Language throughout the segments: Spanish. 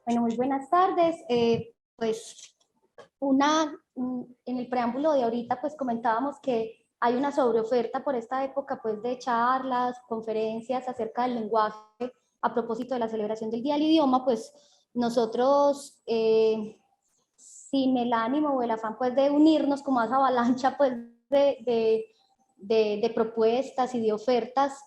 Bueno, muy buenas tardes. Pues en el preámbulo de ahorita pues comentábamos que hay una sobreoferta por esta época pues de charlas, conferencias acerca del lenguaje a propósito de la celebración del Día del Idioma. Pues nosotros sin el ánimo o el afán pues de unirnos como a esa avalancha pues de propuestas y de ofertas,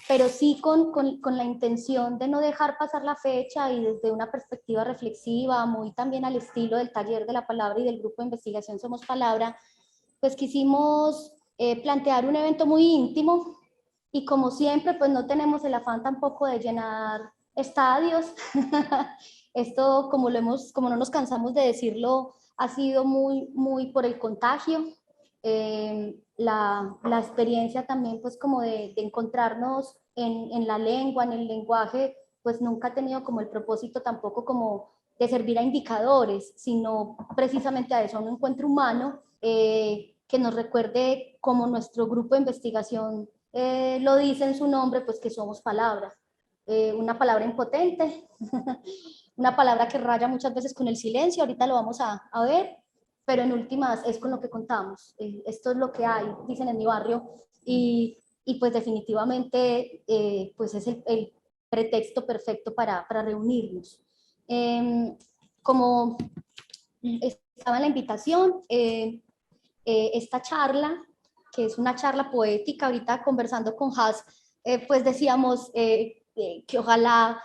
pero sí con la intención de no dejar pasar la fecha y desde una perspectiva reflexiva, muy también al estilo del taller de la palabra y del grupo de investigación Somos Palabra, pues quisimos plantear un evento muy íntimo y como siempre pues no tenemos el afán tampoco de llenar estadios. Esto, como no nos cansamos de decirlo, ha sido muy por el contagio. La experiencia también pues como de encontrarnos en la lengua, en el lenguaje, pues nunca ha tenido como el propósito tampoco como de servir a indicadores, sino precisamente a eso, a un encuentro humano que nos recuerde, como nuestro grupo de investigación lo dice en su nombre, pues que somos palabras. Una palabra impotente, una palabra que raya muchas veces con el silencio, ahorita lo vamos a ver, pero en últimas es con lo que contamos. Esto es lo que hay, dicen en mi barrio, y pues definitivamente pues es el pretexto perfecto para reunirnos. Como estaba en la invitación, esta charla, que es una charla poética, ahorita conversando con Has, pues decíamos que ojalá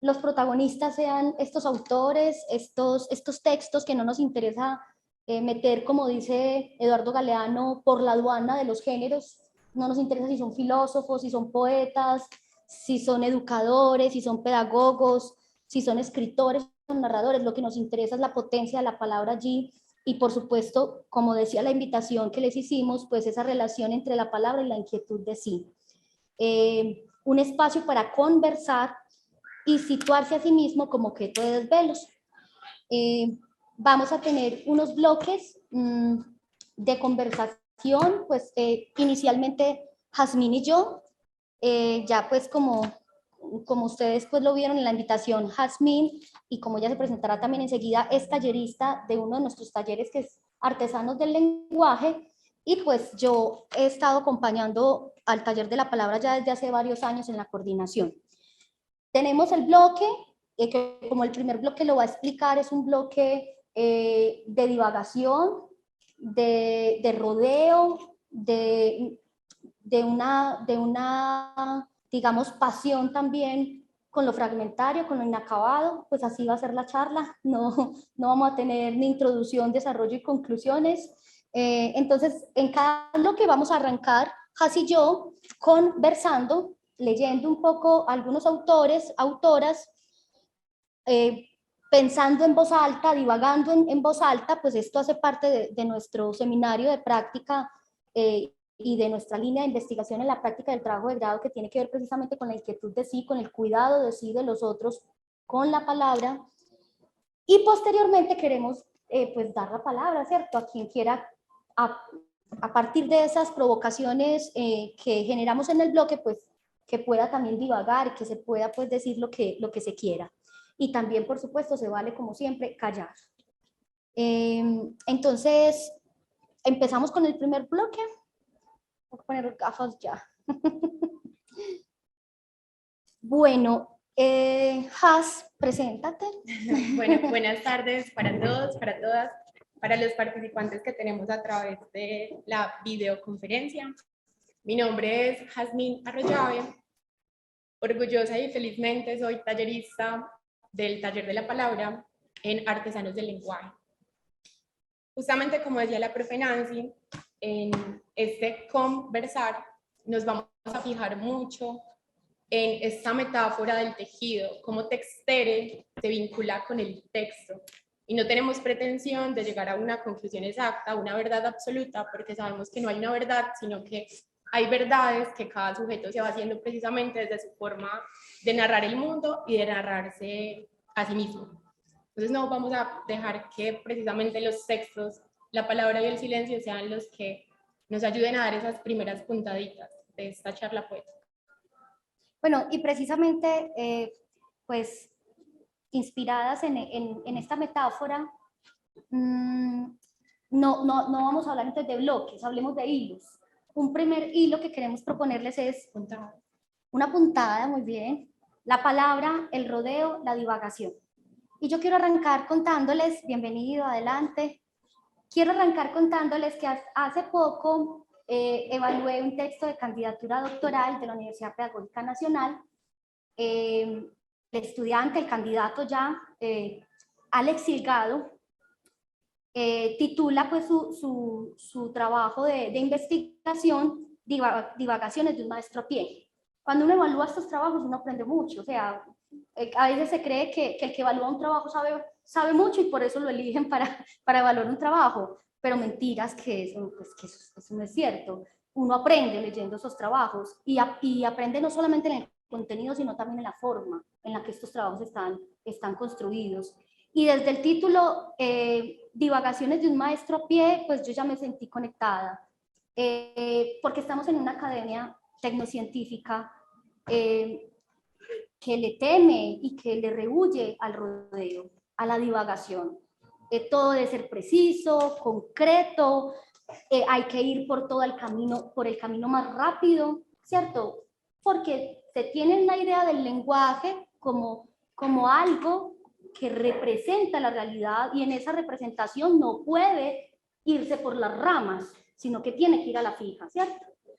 los protagonistas sean estos autores, estos textos que no nos interesa meter, como dice Eduardo Galeano, por la aduana de los géneros. No nos interesa si son filósofos, si son poetas, si son educadores, si son pedagogos, si son escritores, son narradores. Lo que nos interesa es la potencia de la palabra allí y, por supuesto, como decía la invitación que les hicimos, pues esa relación entre la palabra y la inquietud de sí. Un espacio para conversar y situarse a sí mismo como objeto de desvelos. Vamos a tener unos bloques de conversación, pues inicialmente Jazmín y yo, ya pues como ustedes pues lo vieron en la invitación, Jazmín, y como ella se presentará también enseguida, es tallerista de uno de nuestros talleres que es Artesanos del Lenguaje, y pues yo he estado acompañando al taller de la palabra ya desde hace varios años en la coordinación. Tenemos el bloque, que como el primer bloque lo va a explicar, es un bloque de divagación, de rodeo, de una, digamos, pasión también con lo fragmentario, con lo inacabado. Pues así va a ser la charla, no vamos a tener ni introducción, desarrollo y conclusiones. Entonces, en cada bloque vamos a arrancar, Has y yo, conversando, leyendo un poco algunos autores, autoras, pensando en voz alta, divagando en voz alta. Pues esto hace parte de nuestro seminario de práctica y de nuestra línea de investigación en la práctica del trabajo de grado, que tiene que ver precisamente con la inquietud de sí, con el cuidado de sí, de los otros, con la palabra. Y posteriormente queremos pues dar la palabra, ¿cierto?, a quien quiera, a partir de esas provocaciones que generamos en el bloque, pues que pueda también divagar, que se pueda pues decir lo que se quiera. Y también, por supuesto, se vale, como siempre, callar. Entonces, empezamos con el primer bloque. Voy a poner gafas ya. Bueno, Has, preséntate. Bueno, buenas tardes para todos, para todas, para los participantes que tenemos a través de la videoconferencia. Mi nombre es Jazmín Arroyave. Orgullosa y felizmente soy tallerista del Taller de la Palabra en Artesanos del Lenguaje. Justamente como decía la profe Nancy, en este conversar nos vamos a fijar mucho en esta metáfora del tejido, cómo textere se vincula con el texto. Y no tenemos pretensión de llegar a una conclusión exacta, una verdad absoluta, porque sabemos que no hay una verdad, sino que hay verdades que cada sujeto se va haciendo precisamente desde su forma de narrar el mundo y de narrarse a sí mismo. Entonces no vamos a dejar que precisamente los textos, la palabra y el silencio sean los que nos ayuden a dar esas primeras puntaditas de esta charla poética. Bueno, y precisamente, pues inspiradas en esta metáfora, no vamos a hablar entonces de bloques, hablemos de hilos. Un primer hilo que queremos proponerles es una puntada, muy bien, la palabra, el rodeo, la divagación. Y yo quiero arrancar contándoles, bienvenido, adelante, quiero arrancar contándoles que hace poco evalué un texto de candidatura doctoral de la Universidad Pedagógica Nacional. El estudiante, el candidato ya, Alex Silgado, titula pues su trabajo de investigación Divagaciones de un maestro a pie. Cuando uno evalúa estos trabajos uno aprende mucho, o sea, a veces se cree que el que evalúa un trabajo sabe mucho y por eso lo eligen para evaluar un trabajo, pero mentiras que eso no es cierto. Uno aprende leyendo esos trabajos y aprende no solamente en el contenido, sino también en la forma en la que estos trabajos están construidos. Y desde el título Divagaciones de un maestro a pie, pues yo ya me sentí conectada, porque estamos en una academia tecnocientífica que le teme y que le rehúye al rodeo, a la divagación. Todo debe ser preciso, concreto, hay que ir por el camino más rápido, ¿cierto? Porque se tiene una idea del lenguaje como algo que representa la realidad y en esa representación no puede irse por las ramas, sino que tiene que ir a la fija, ¿cierto?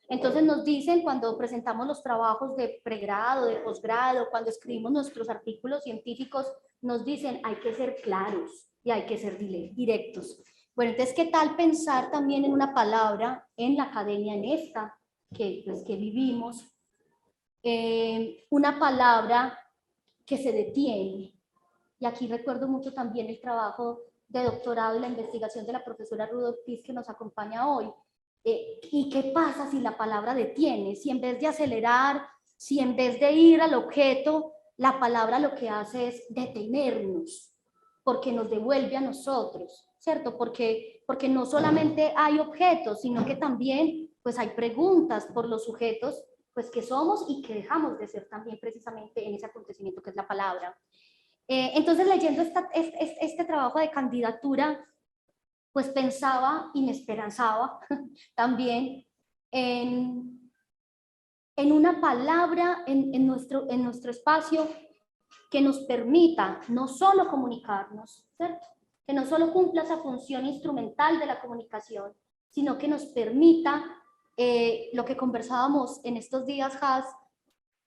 Entonces nos dicen cuando presentamos los trabajos de pregrado, de posgrado, cuando escribimos nuestros artículos científicos, nos dicen hay que ser claros y hay que ser directos. Bueno, entonces, ¿qué tal pensar también en una palabra en la academia, en esta que vivimos? Una palabra que se detiene. Y aquí recuerdo mucho también el trabajo de doctorado y la investigación de la profesora Rudolph Piss que nos acompaña hoy. ¿Y qué pasa si la palabra detiene? Si en vez de acelerar, si en vez de ir al objeto, la palabra lo que hace es detenernos, porque nos devuelve a nosotros, ¿cierto? Porque no solamente hay objetos, sino que también pues hay preguntas por los sujetos pues que somos y que dejamos de ser también precisamente en ese acontecimiento que es la palabra. Entonces leyendo este trabajo de candidatura, pues pensaba y me esperanzaba también en una palabra en nuestro espacio que nos permita no solo comunicarnos, ¿cierto? Que no solo cumpla esa función instrumental de la comunicación, sino que nos permita lo que conversábamos en estos días, Has,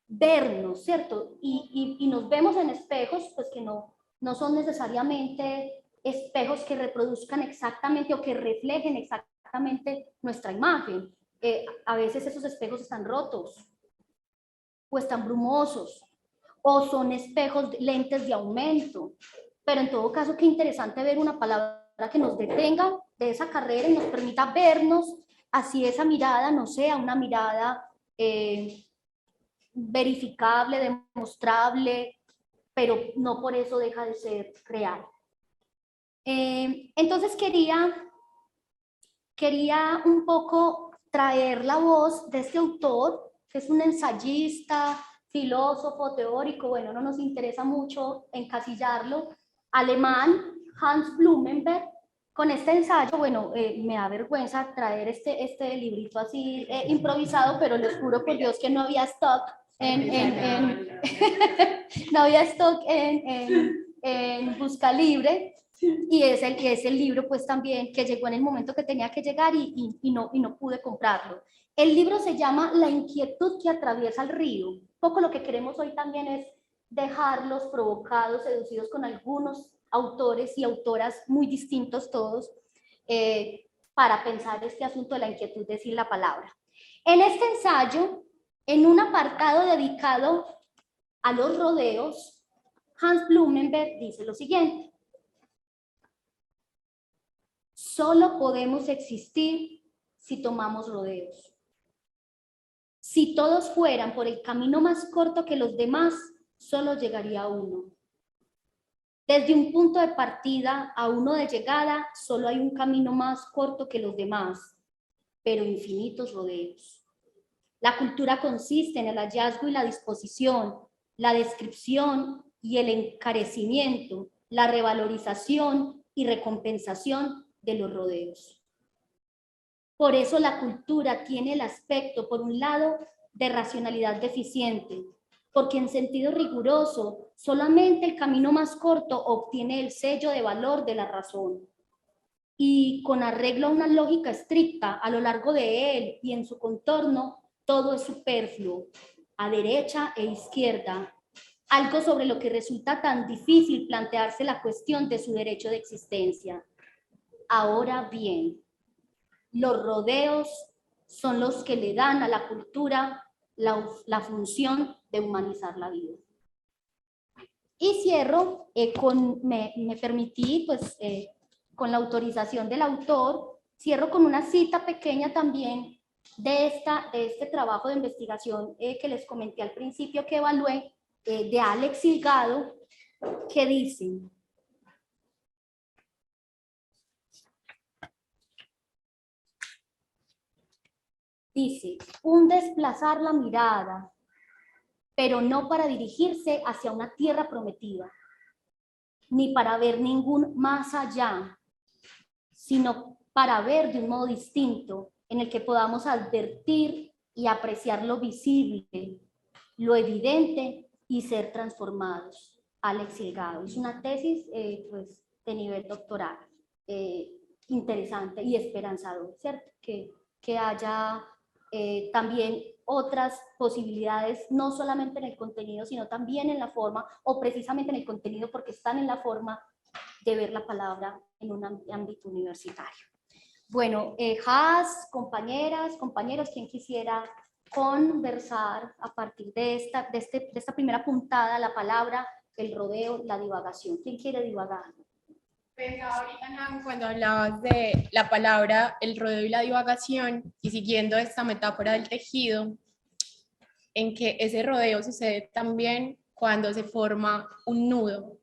vernos, ¿cierto? Y nos vemos en espejos, pues que no son necesariamente espejos que reproduzcan exactamente o que reflejen exactamente nuestra imagen. A veces esos espejos están rotos o están brumosos o son espejos, lentes de aumento. Pero en todo caso, qué interesante ver una palabra que nos detenga de esa carrera y nos permita vernos, así esa mirada no sea una mirada verificable, demostrable, pero no por eso deja de ser real. Entonces quería un poco traer la voz de este autor, que es un ensayista, filósofo, teórico, bueno, no nos interesa mucho encasillarlo, alemán, Hans Blumenberg. Con este ensayo, bueno, me da vergüenza traer este librito así improvisado, pero les juro por Dios que no había stock no había stock en Busca Libre. Y es el libro pues también que llegó en el momento que tenía que llegar y no pude comprarlo. El libro se llama La inquietud que atraviesa el río. Un poco lo que queremos hoy también es dejarlos provocados, seducidos con algunos autores y autoras muy distintos todos, para pensar este asunto de la inquietud de decir la palabra. En este ensayo, en un apartado dedicado a los rodeos, Hans Blumenberg dice lo siguiente: solo podemos existir si tomamos rodeos. Si todos fueran por el camino más corto que los demás, solo llegaría uno. Desde un punto de partida a uno de llegada, solo hay un camino más corto que los demás, pero infinitos rodeos. La cultura consiste en el hallazgo y la disposición, la descripción y el encarecimiento, la revalorización y recompensación de los rodeos. Por eso la cultura tiene el aspecto, por un lado, de racionalidad deficiente, porque en sentido riguroso, solamente el camino más corto obtiene el sello de valor de la razón. Y con arreglo a una lógica estricta, a lo largo de él y en su contorno, todo es superfluo, a derecha e izquierda, algo sobre lo que resulta tan difícil plantearse la cuestión de su derecho de existencia. Ahora bien, los rodeos son los que le dan a la cultura la función de humanizar la vida. Y cierro me permití, pues, con la autorización del autor, cierro con una cita pequeña también de este trabajo de investigación que les comenté al principio que evalué, de Alex Silgado, que dice: un desplazar la mirada, pero no para dirigirse hacia una tierra prometida, ni para ver ningún más allá, sino para ver de un modo distinto, en el que podamos advertir y apreciar lo visible, lo evidente y ser transformados. Alex Silgado. Es una tesis pues, de nivel doctoral, interesante y esperanzador, ¿cierto? Que haya también otras posibilidades, no solamente en el contenido, sino también en la forma, o precisamente en el contenido, porque están en la forma de ver la palabra en un ámbito universitario. Bueno, Has, compañeras, compañeros, ¿quién quisiera conversar a partir de esta primera puntada, la palabra, el rodeo, la divagación? ¿Quién quiere divagar? Pensaba ahorita, Nan, cuando hablabas de la palabra, el rodeo y la divagación, y siguiendo esta metáfora del tejido, en que ese rodeo sucede también cuando se forma un nudo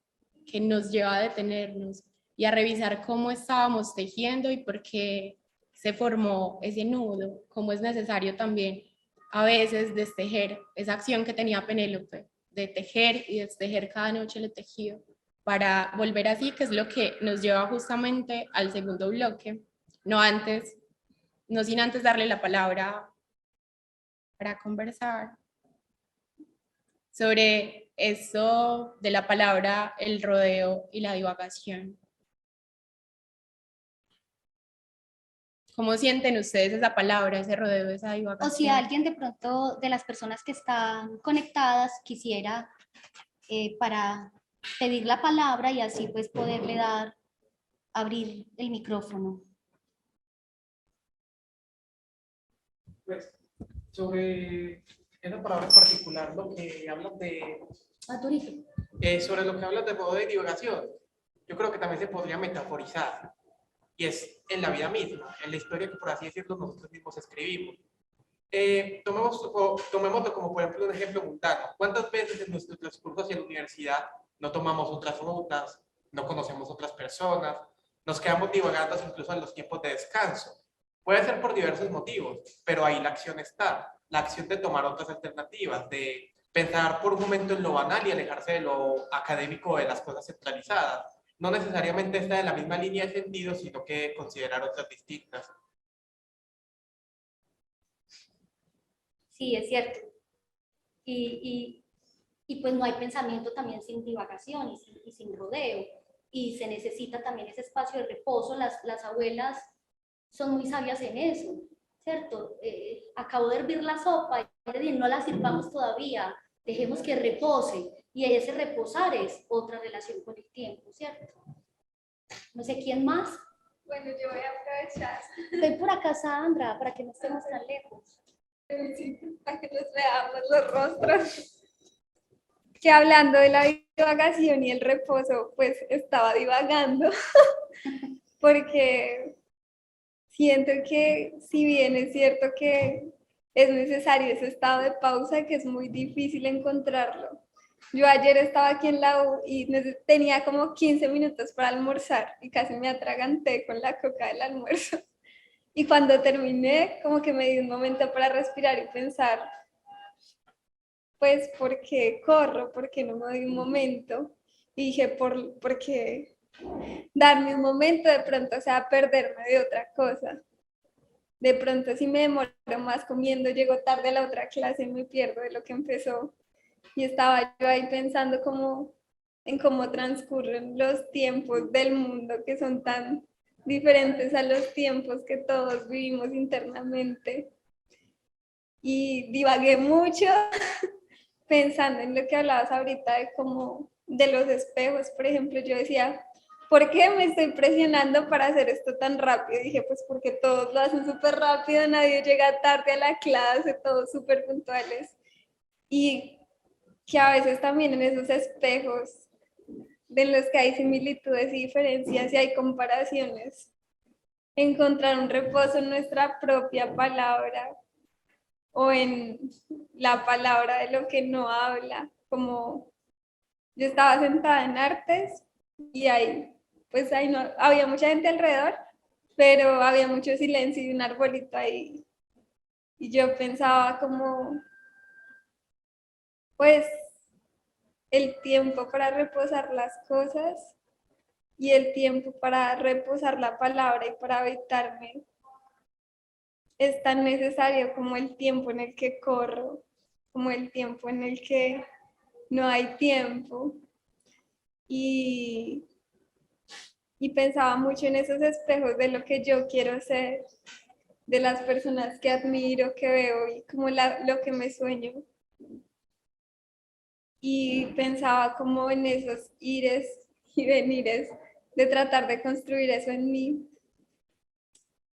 que nos lleva a detenernos y a revisar cómo estábamos tejiendo y por qué se formó ese nudo, cómo es necesario también a veces destejer esa acción que tenía Penélope, de tejer y destejer cada noche el tejido, para volver así, que es lo que nos lleva justamente al segundo bloque, no sin antes darle la palabra para conversar sobre eso de la palabra, el rodeo y la divagación. ¿Cómo sienten ustedes esa palabra, ese rodeo, esa divagación? O si alguien de pronto de las personas que están conectadas quisiera para pedir la palabra y así pues poderle abrir el micrófono. Pues, sobre esa palabra en particular, lo que hablas de... sobre lo que hablas de modo de divagación, yo creo que también se podría metaforizar, y es en la vida misma, en la historia que, por así decirlo, nosotros mismos escribimos. Tomémoslo como, por ejemplo, un ejemplo mundano. ¿Cuántas veces en nuestro transcurso hacia la universidad no tomamos otras rutas, no conocemos otras personas, nos quedamos divagando incluso en los tiempos de descanso? Puede ser por diversos motivos, pero ahí la acción está, la acción de tomar otras alternativas, de pensar por un momento en lo banal y alejarse de lo académico, de las cosas centralizadas. No necesariamente está en la misma línea de sentido, sino que considerar otras distintas. Sí, es cierto. Y pues no hay pensamiento también sin divagación y sin rodeo. Y se necesita también ese espacio de reposo. Las abuelas son muy sabias en eso, ¿cierto? Acabo de hervir la sopa y no la sirvamos todavía, dejemos que repose. Y ese reposar es otra relación con el tiempo, ¿cierto? No sé, ¿quién más? Bueno, yo voy a aprovechar. Ven por acá, Sandra, para que no estemos tan lejos. Sí, para que nos veamos los rostros. Que hablando de la divagación y el reposo, pues estaba divagando, porque siento que si bien es cierto que es necesario ese estado de pausa, que es muy difícil encontrarlo. Yo ayer estaba aquí en la U y tenía como 15 minutos para almorzar y casi me atraganté con la coca del almuerzo. Y cuando terminé, como que me di un momento para respirar y pensar, pues porque corro, porque no me doy un momento. Y dije, porque darme un momento de pronto, o sea, perderme de otra cosa. De pronto si me demoro más comiendo, llego tarde a la otra clase, me pierdo de lo que empezó. Y estaba yo ahí pensando en cómo transcurren los tiempos del mundo que son tan diferentes a los tiempos que todos vivimos internamente. Y divagué mucho pensando en lo que hablabas ahorita de como de los espejos, por ejemplo, yo decía, ¿por qué me estoy presionando para hacer esto tan rápido? Y dije, pues porque todos lo hacen súper rápido, nadie llega tarde a la clase, todos súper puntuales. Y que a veces también en esos espejos de los que hay similitudes y diferencias y hay comparaciones, encontrar un reposo en nuestra propia palabra o en la palabra de lo que no habla, como yo estaba sentada en artes y ahí, pues ahí no, había mucha gente alrededor, pero había mucho silencio y un arbolito ahí. Y yo pensaba como, pues, el tiempo para reposar las cosas y el tiempo para reposar la palabra y para habitarme es tan necesario como el tiempo en el que corro, como el tiempo en el que no hay tiempo. Y, y pensaba mucho en esos espejos de lo que yo quiero ser, de las personas que admiro, que veo y como lo que me sueño. Y pensaba como en esos ires y venires de tratar de construir eso en mí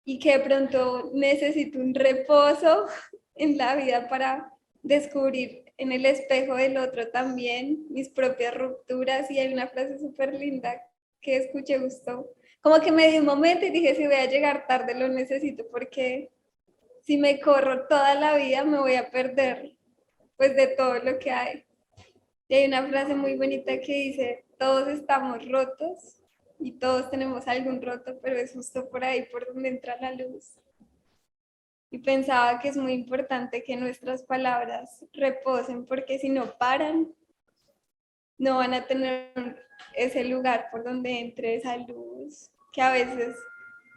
y que de pronto necesito un reposo en la vida para descubrir en el espejo del otro también mis propias rupturas. Y hay una frase súper linda que escuché justo, como que me di un momento y dije, si voy a llegar tarde lo necesito porque si me corro toda la vida me voy a perder pues de todo lo que hay. Y hay una frase muy bonita que dice, todos estamos rotos y todos tenemos algún roto, pero es justo por ahí por donde entra la luz. Y pensaba que es muy importante que nuestras palabras reposen porque si no paran, no van a tener ese lugar por donde entre esa luz, que a veces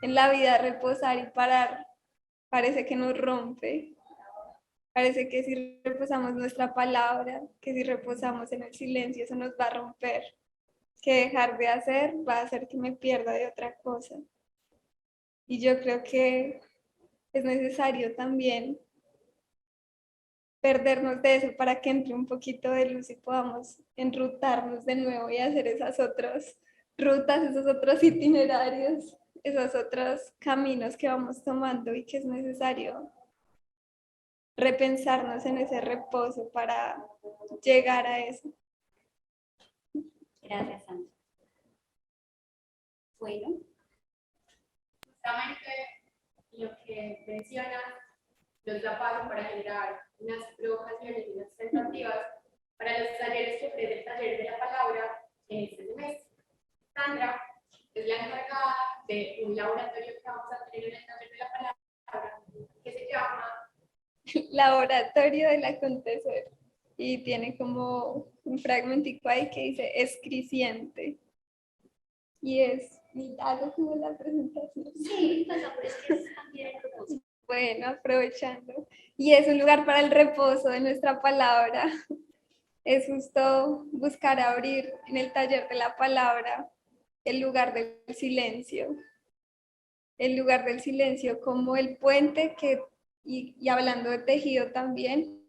en la vida reposar y parar parece que nos rompe. Parece que si reposamos nuestra palabra, que si reposamos en el silencio, eso nos va a romper. Que dejar de hacer va a hacer que me pierda de otra cosa. Y yo creo que es necesario también perdernos de eso para que entre un poquito de luz y podamos enrutarnos de nuevo y hacer esas otras rutas, esos otros itinerarios, esos otros caminos que vamos tomando y que es necesario repensarnos en ese reposo para llegar a eso. Gracias, Sandra. Bueno, Justamente lo que mencionas nos da paso para generar unas provocaciones y unas expectativas para los talleres que ofrece el taller de la palabra en este semestre. Sandra es la encargada de un laboratorio que vamos a tener en el taller de la palabra que se llama Laboratorio del acontecer. Y tiene como un fragmentico ahí que dice escriciente. Y es algo como la presentación. sí, pues es que es también el propósito. Bueno, aprovechando. Y es un lugar para el reposo de nuestra palabra. Es justo buscar abrir en el taller de la palabra el lugar del silencio. El lugar del silencio como el puente que, y hablando de tejido también,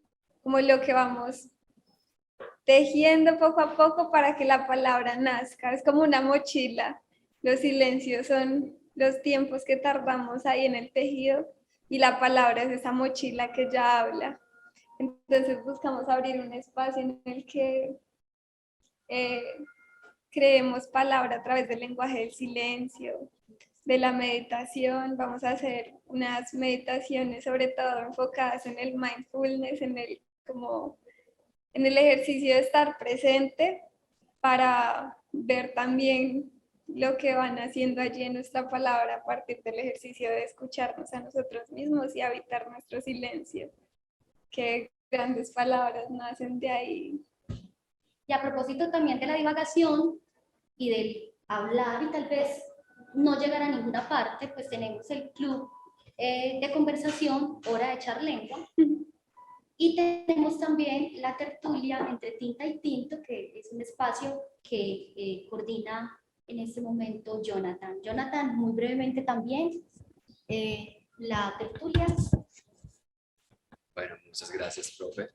como lo que vamos tejiendo poco a poco para que la palabra nazca. Es como una mochila. Los silencios son los tiempos que tardamos ahí en el tejido y la palabra es esa mochila que ya habla. Entonces buscamos abrir un espacio en el que creemos palabra a través del lenguaje del silencio, de la meditación. Vamos a hacer unas meditaciones sobre todo enfocadas en el mindfulness, en el ejercicio de estar presente para ver también lo que van haciendo allí en nuestra palabra a partir del ejercicio de escucharnos a nosotros mismos y habitar nuestro silencio, que grandes palabras nacen de ahí. Y a propósito también de la divagación y del hablar y tal vez no llegar a ninguna parte, pues tenemos el club de conversación, Hora de Echar Lengua, y tenemos también la tertulia entre tinta y tinto, que es un espacio que coordina en este momento Jonathan. Jonathan, muy brevemente también, la tertulia. Bueno, muchas gracias, profe,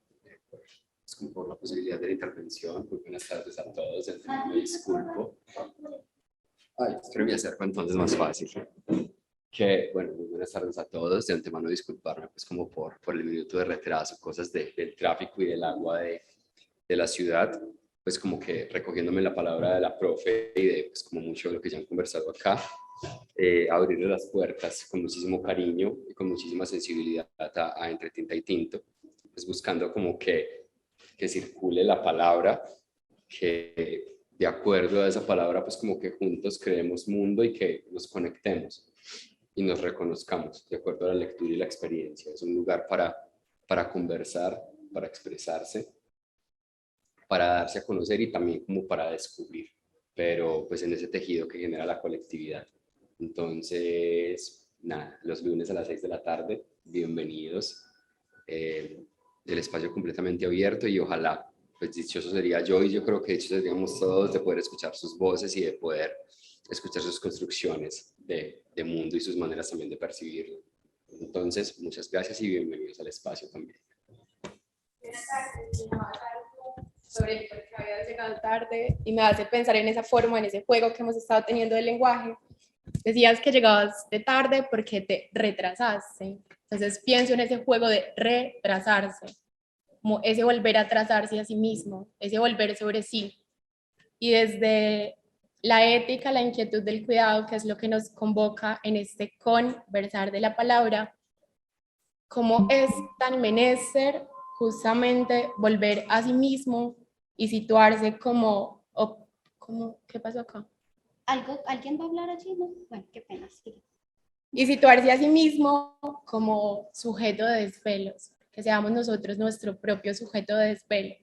por la posibilidad de la intervención. Muy buenas tardes a todos. De antemano me disculpo. Ay, creo que me acerco entonces más fácil. Bueno, muy buenas tardes a todos. De antemano disculparme pues como por el minuto de retraso, cosas del tráfico y del agua de la ciudad. Pues como que recogiéndome la palabra de la profe y de pues como mucho de lo que ya han conversado acá. Abrirle las puertas con muchísimo cariño y con muchísima sensibilidad a Entre Tinta y Tinto, pues buscando como que circule la palabra, que de acuerdo a esa palabra pues como que juntos creemos mundo y que nos conectemos y nos reconozcamos de acuerdo a la lectura y la experiencia. Es un lugar para conversar, para expresarse, para darse a conocer y también como para descubrir, pero pues en ese tejido que genera la colectividad. Entonces, nada, los lunes a las 6 de la tarde, bienvenidos. El espacio completamente abierto y ojalá, pues dichoso sería yo y yo creo que dichosos seríamos todos de poder escuchar sus voces y de poder escuchar sus construcciones de mundo y sus maneras también de percibirlo. Entonces, muchas gracias y bienvenidos al espacio también. Buenas tardes, sobre el por qué había llegado tarde y me hace pensar en esa forma, en ese juego que hemos estado teniendo del lenguaje. Decías que llegabas de tarde porque te retrasaste. Entonces pienso en ese juego de retrasarse, como ese volver a atrasarse a sí mismo, ese volver sobre sí. Y desde la ética, la inquietud del cuidado, que es lo que nos convoca en este conversar de la palabra, cómo es tan menester justamente volver a sí mismo y situarse como ¿qué pasó acá? ¿Alguien va a hablar allí? ¿No? Bueno, qué pena. Sí. Y situarse a sí mismo como sujeto de desvelos, que seamos nosotros nuestro propio sujeto de desvelo,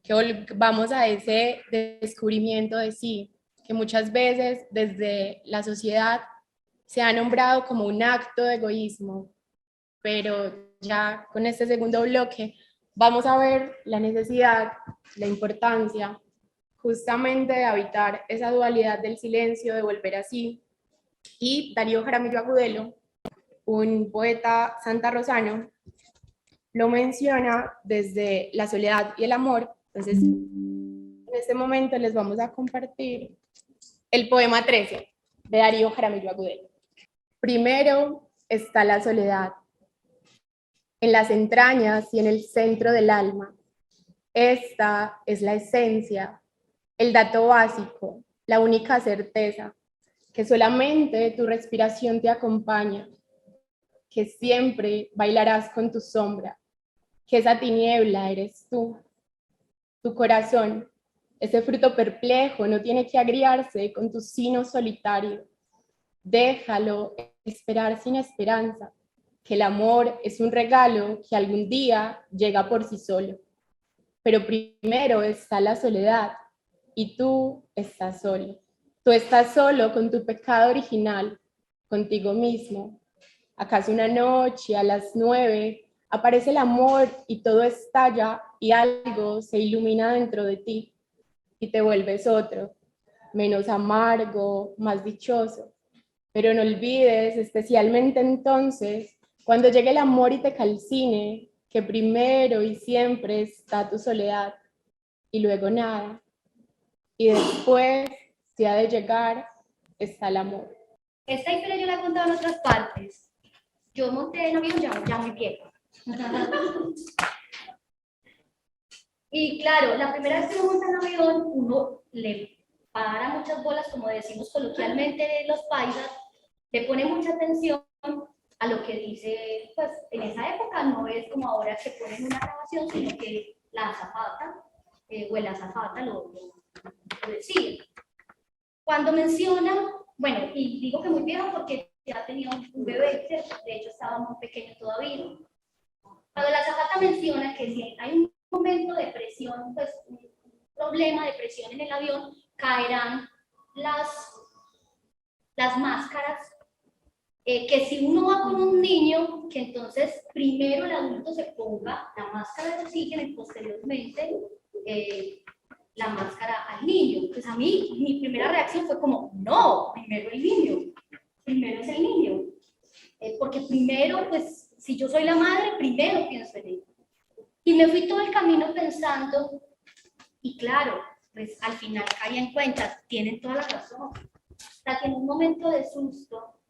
que vamos a ese descubrimiento de sí, que muchas veces desde la sociedad se ha nombrado como un acto de egoísmo, pero ya con este segundo bloque vamos a ver la necesidad, la importancia justamente de habitar esa dualidad del silencio, de volver así. Y Darío Jaramillo Agudelo, un poeta santarrosano, lo menciona desde la soledad y el amor. Entonces, en este momento les vamos a compartir el poema 13 de Darío Jaramillo Agudelo. Primero está la soledad, en las entrañas y en el centro del alma. Esta es la esencia, el dato básico, la única certeza, que solamente tu respiración te acompaña, que siempre bailarás con tu sombra, que esa tiniebla eres tú. Tu corazón, ese fruto perplejo, no tiene que agriarse con tu sino solitario. Déjalo esperar sin esperanza, que el amor es un regalo que algún día llega por sí solo. Pero primero está la soledad y tú estás solo. Tú estás solo con tu pecado original, contigo mismo. ¿Acaso una noche a las 9 aparece el amor y todo estalla y algo se ilumina dentro de ti y te vuelves otro, menos amargo, más dichoso? Pero no olvides, especialmente entonces, cuando llegue el amor y te calcine, que primero y siempre está tu soledad y luego nada. Y después, si ha de llegar, está el amor. Esta historia yo la he contado en otras partes. Yo monté en avión ya muy vieja. Y claro, la primera vez que uno monta en avión, uno le para muchas bolas, como decimos coloquialmente los paisas, le pone mucha atención a lo que dice, pues en esa época no es como ahora que ponen una grabación, sino que la azafata o el azafata lo decía. Cuando menciona, bueno, y digo que muy viejo porque ya tenía un bebé, de hecho estaba muy pequeño todavía. Cuando la azafata menciona que si hay un momento de presión, pues un problema de presión en el avión, caerán las máscaras, que si uno va con un niño, que entonces primero el adulto se ponga la máscara de oxígeno y posteriormente la máscara al niño. Pues a mí, mi primera reacción fue como, no, primero el niño, primero es el niño. Porque primero, pues, si yo soy la madre, primero pienso en él. Y me fui todo el camino pensando, y claro, pues al final caí en cuenta, tienen toda la razón. Hasta que en un momento de susto,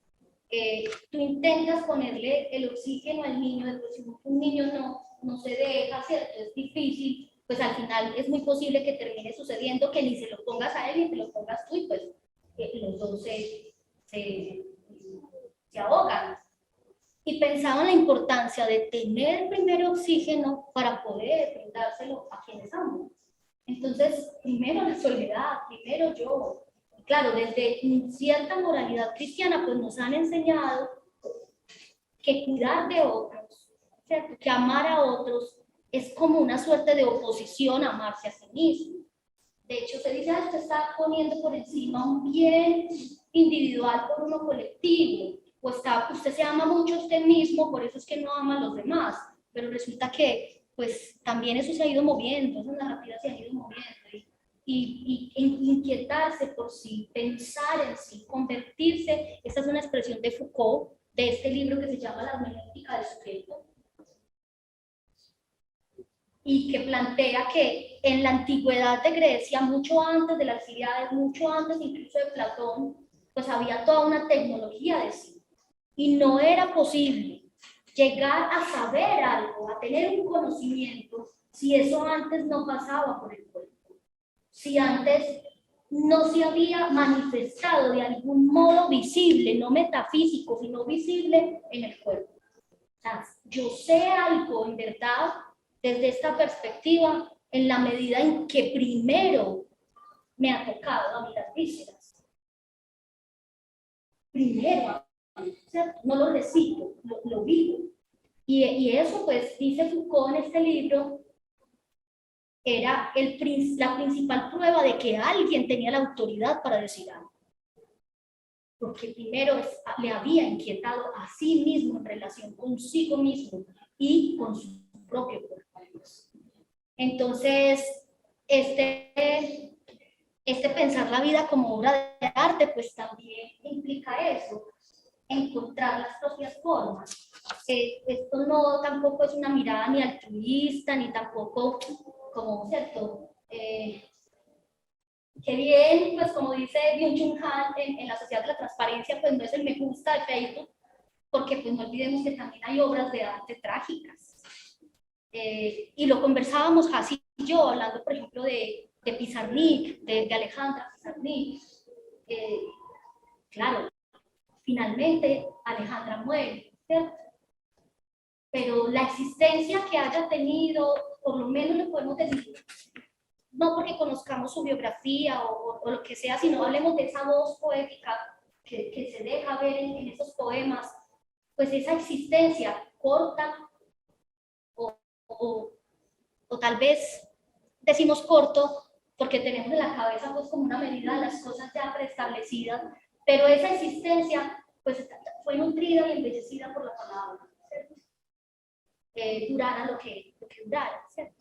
tú intentas ponerle el oxígeno al niño, después si un niño no se deja, ¿cierto? Es difícil, pues al final es muy posible que termine sucediendo que ni se lo pongas a él ni te lo pongas tú y pues los dos se ahogan. Y pensaba en la importancia de tener primero oxígeno para poder brindárselo a quienes amo. Entonces, primero la soledad, primero yo. Y claro, desde cierta moralidad cristiana, pues nos han enseñado que cuidar de otros, ¿cierto? Que amar a otros es como una suerte de oposición a amarse a sí mismo. De hecho, se dice, usted está poniendo por encima un bien individual por uno colectivo, o usted se ama mucho a usted mismo, por eso es que no ama a los demás, pero resulta que pues también eso se ha ido moviendo, esas narrativas se han ido moviendo, y inquietarse por sí, pensar en sí, convertirse, esta es una expresión de Foucault, de este libro que se llama La hermenéutica del sujeto, y que plantea que en la antigüedad de Grecia, mucho antes de las Ilíadas, mucho antes incluso de Platón, pues había toda una tecnología de sí. Y no era posible llegar a saber algo, a tener un conocimiento, si eso antes no pasaba por el cuerpo. Si antes no se había manifestado de algún modo visible, no metafísico, sino visible en el cuerpo. O sea, yo sé algo en verdad desde esta perspectiva en la medida en que primero me ha tocado a mí las vísceras. Primero, ¿cierto? No lo recito, lo vivo. Y eso, pues, dice Foucault en este libro, era la principal prueba de que alguien tenía la autoridad para decir algo. Porque primero le había inquietado a sí mismo en relación consigo mismo y con su propio cuerpo. Entonces, este pensar la vida como obra de arte, pues también implica eso, encontrar las propias formas. Esto no tampoco es una mirada ni altruista, ni tampoco como, ¿cierto? Que bien, pues como dice Byung-Chul Han en la Sociedad de la Transparencia, pues no es el me gusta de Facebook, porque pues no olvidemos que también hay obras de arte trágicas. Y lo conversábamos así yo, hablando por ejemplo de Pizarnik, de Alejandra Pizarnik. Claro, finalmente Alejandra muere, ¿cierto? Pero la existencia que haya tenido, por lo menos le podemos decir, no porque conozcamos su biografía o lo que sea, sino hablemos de esa voz poética que se deja ver en esos poemas, pues esa existencia corta o tal vez decimos corto porque tenemos en la cabeza pues como una medida de las cosas ya preestablecidas, pero esa existencia pues fue nutrida y embellecida por la palabra, ¿cierto? Durara lo que durara, ¿cierto?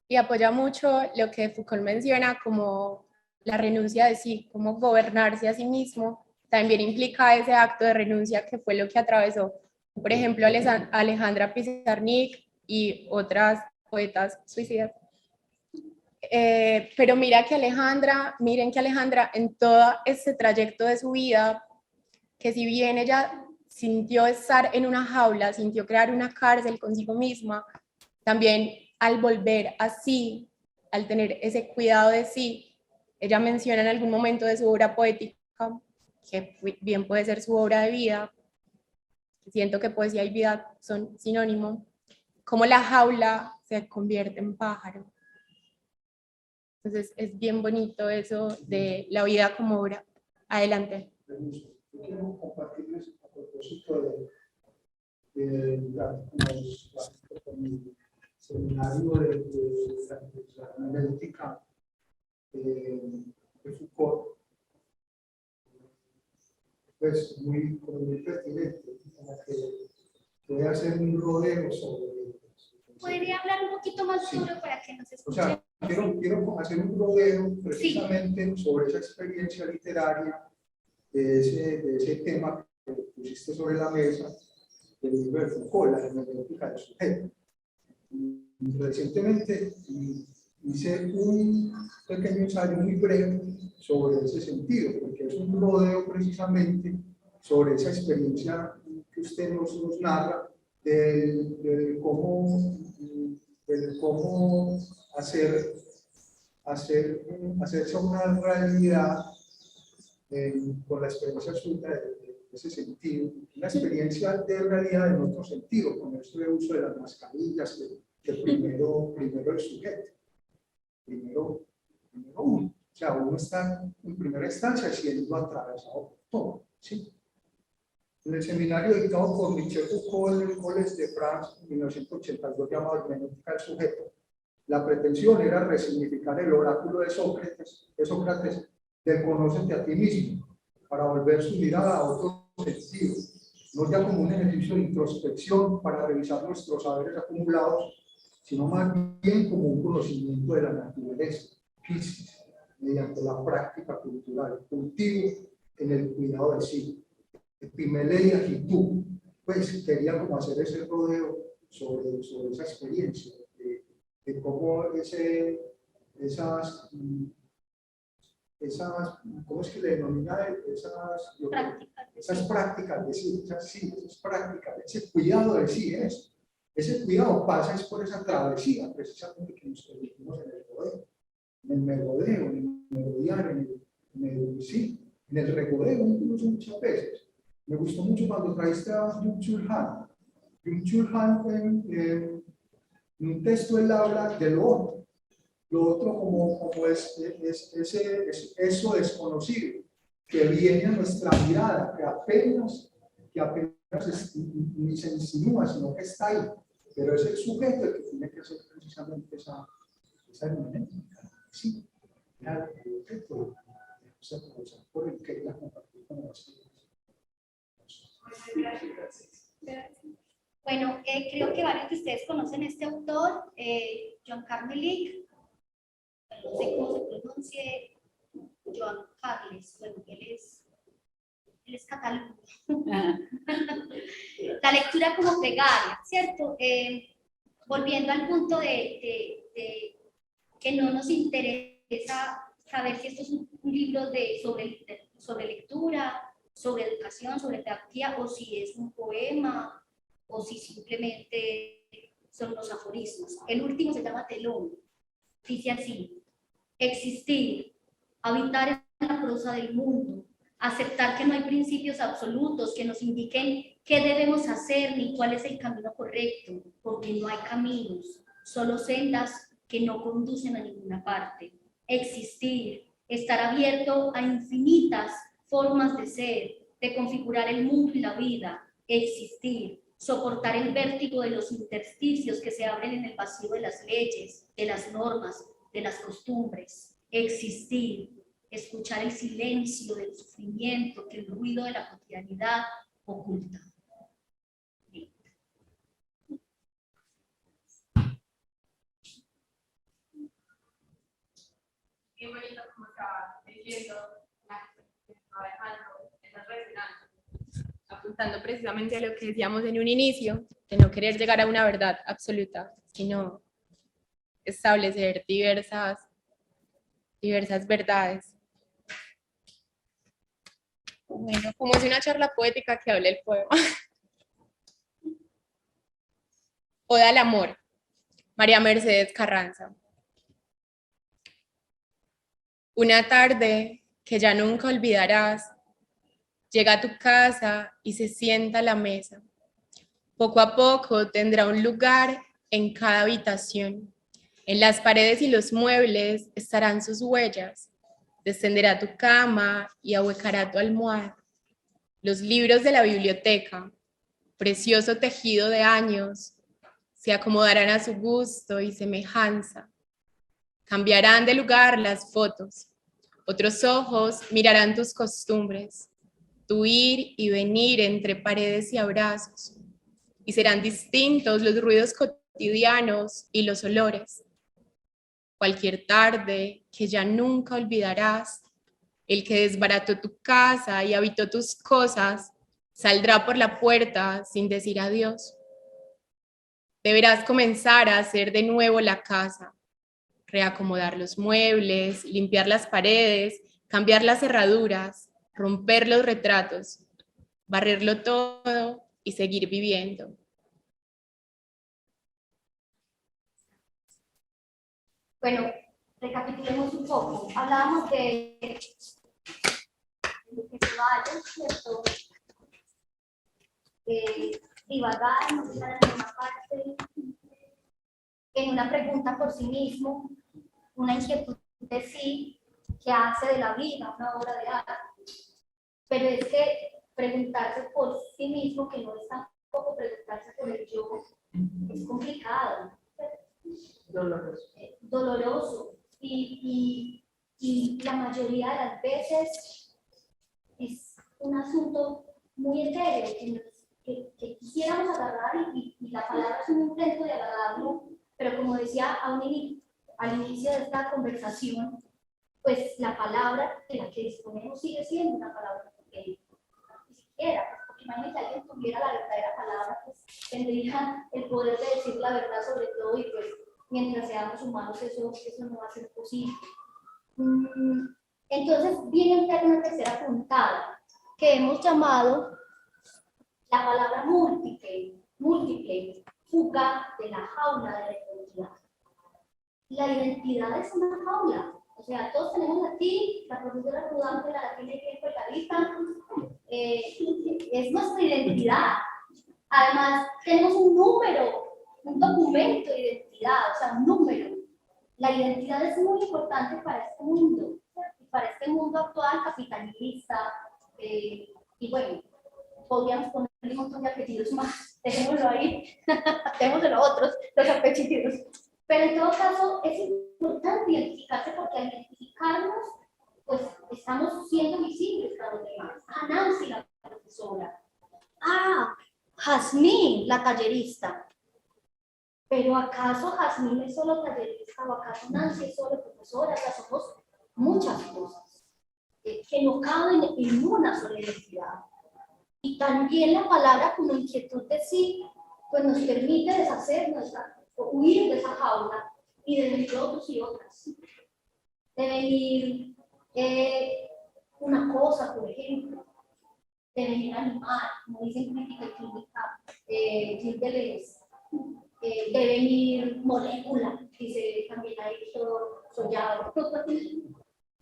Y apoya mucho lo que Foucault menciona como la renuncia de sí, como gobernarse a sí mismo, también implica ese acto de renuncia que fue lo que atravesó, por ejemplo, Alejandra Pizarnik y otras poetas suicidas. Pero miren que Alejandra en todo este trayecto de su vida, que si bien ella sintió estar en una jaula, sintió crear una cárcel consigo misma, también al volver a sí, al tener ese cuidado de sí, ella menciona en algún momento de su obra poética, que bien puede ser su obra de vida, siento que poesía y vida son sinónimo, como la jaula se convierte en pájaro. Entonces es bien bonito eso de la vida como obra. Adelante. Quiero compartirles a propósito con el seminario de la hermenéutica de Foucault, pues muy pertinente, como que voy a hacer un rodeo sobre. ¿Podría hablar un poquito más Sí. duro para que nos O escuchen? sea, quiero hacer un rodeo precisamente sobre esa experiencia literaria de ese tema que pusiste sobre la mesa del libro de Foucault, la hermenéutica del sujeto. Recientemente hice un pequeño ensayo muy breve sobre ese sentido, porque es un rodeo precisamente sobre esa experiencia que usted nos narra de cómo hacerse una realidad con la experiencia suya de ese sentido, una experiencia de realidad en otro sentido, con esto de uso de las mascarillas, que primero el sujeto, primero uno. O sea, uno está en primera instancia siendo atravesado por todo, ¿sí? En el seminario dictado por Michel Foucault en el Collège de France en 1982, llamado Hermenéutica del Sujeto, la pretensión era resignificar el oráculo de Sócrates del conócete a ti mismo, para volver su mirada a otro sentido, no ya como un ejercicio de introspección para revisar nuestros saberes acumulados, sino más bien como un conocimiento de la naturaleza física, mediante la práctica cultural, cultivo en el cuidado de sí. Pimelea y tú, pues quería como hacer ese rodeo sobre esa experiencia, de cómo ¿cómo es que le denomina? Esas prácticas de sí, esas prácticas, ese cuidado de sí, ese cuidado pasa es por esa travesía, precisamente que nos permitimos en el rodeo, en el merodeo, en el merodear, en el regodeo, incluso muchas veces. Me gustó mucho cuando traíste a Byung-Chul Han. Byung-Chul Han en un texto él habla de lo otro. Lo otro como es eso desconocido que viene a nuestra mirada, que apenas ni se insinúa, sino que está ahí. Pero es el sujeto el que tiene que hacer precisamente esa hermenéutica. Sí, el objeto, por el que la compartir con nosotros. Bueno, creo que varios de ustedes conocen a este autor, John Carmelik, no sé cómo se pronuncie, Joan Carles, bueno, él es catalán. La lectura como plegaria, ¿cierto? Volviendo al punto de que no nos interesa saber si esto es un libro sobre lectura, sobre educación, sobre pedagogía, o si es un poema, o si simplemente son los aforismos. El último se llama Telón. Dice así: existir, habitar en la prosa del mundo, aceptar que no hay principios absolutos que nos indiquen qué debemos hacer ni cuál es el camino correcto, porque no hay caminos, solo sendas que no conducen a ninguna parte. Existir, estar abierto a infinitas formas de ser, de configurar el mundo y la vida. Existir, soportar el vértigo de los intersticios que se abren en el vacío de las leyes, de las normas, de las costumbres. Existir, escuchar el silencio del sufrimiento que el ruido de la cotidianidad oculta. Qué bonito como estaba leyendo, estaba dejando esas resonancias, apuntando precisamente a lo que decíamos en un inicio, de no querer llegar a una verdad absoluta, sino establecer diversas verdades. Bueno, como es una charla poética que habla el poema. Oda al amor, María Mercedes Carranza. Una tarde que ya nunca olvidarás, llega a tu casa y se sienta a la mesa. Poco a poco tendrá un lugar en cada habitación. En las paredes y los muebles estarán sus huellas. Descenderá tu cama y ahuecará tu almohada. Los libros de la biblioteca, precioso tejido de años, se acomodarán a su gusto y semejanza. Cambiarán de lugar las fotos. Otros ojos mirarán tus costumbres, tu ir y venir entre paredes y abrazos. Y serán distintos los ruidos cotidianos y los olores. Cualquier tarde que ya nunca olvidarás, el que desbarató tu casa y habitó tus cosas, saldrá por la puerta sin decir adiós. Deberás comenzar a hacer de nuevo la casa, reacomodar los muebles, limpiar las paredes, cambiar las cerraduras, romper los retratos, barrerlo todo y seguir viviendo. Bueno, recapitulemos un poco. Hablábamos de lo que se vaya, ¿cierto? De divagar, no estar en una parte, en una pregunta por sí mismo, una inquietud de sí que hace de la vida una obra de arte. Pero es que preguntarse por sí mismo, que no es tampoco preguntarse por el yo, es complicado, doloroso y la mayoría de las veces es un asunto muy etéreo que quisiéramos agarrar y la palabra es un intento de agarrarlo, pero como decía al inicio de esta conversación, pues la palabra de la que disponemos sigue siendo una palabra que ni siquiera, pues, porque imagínate que alguien tuviera la verdadera palabra, pues tendría el poder de decir la verdad sobre todo y pues mientras seamos humanos eso no va a ser posible. Entonces viene una tercera puntada que hemos llamado la palabra múltiple, fuga de la jaula de la identidad. La identidad es una jaula, o sea, todos tenemos aquí, la profesora Rudante la tiene que colgadita, es nuestra identidad. Además, tenemos un número, un documento de identidad, o sea, un número. La identidad es muy importante para este mundo, para este mundo actual capitalista, y bueno, podríamos ponerle un montón de apellidos más, dejémoslo ahí, dejémoslo otros, los apellidos. Pero en todo caso, es importante identificarse porque al identificarnos, pues estamos siendo visibles para los demás. A Nancy, la profesora. Jazmín, la tallerista. Pero ¿acaso Jazmín es solo tallerista o acaso Nancy es solo profesora? O sea, somos muchas cosas que no caben en una sola identidad. Y también la palabra como inquietud de sí, pues nos permite deshacernos, huir de esa jaula y devenir otros y otras. Devenir una cosa, por ejemplo. Devenir animal, como dicen crítica y clínica, Gilles Deleuze. Devenir molécula, dice también ahí Sollado.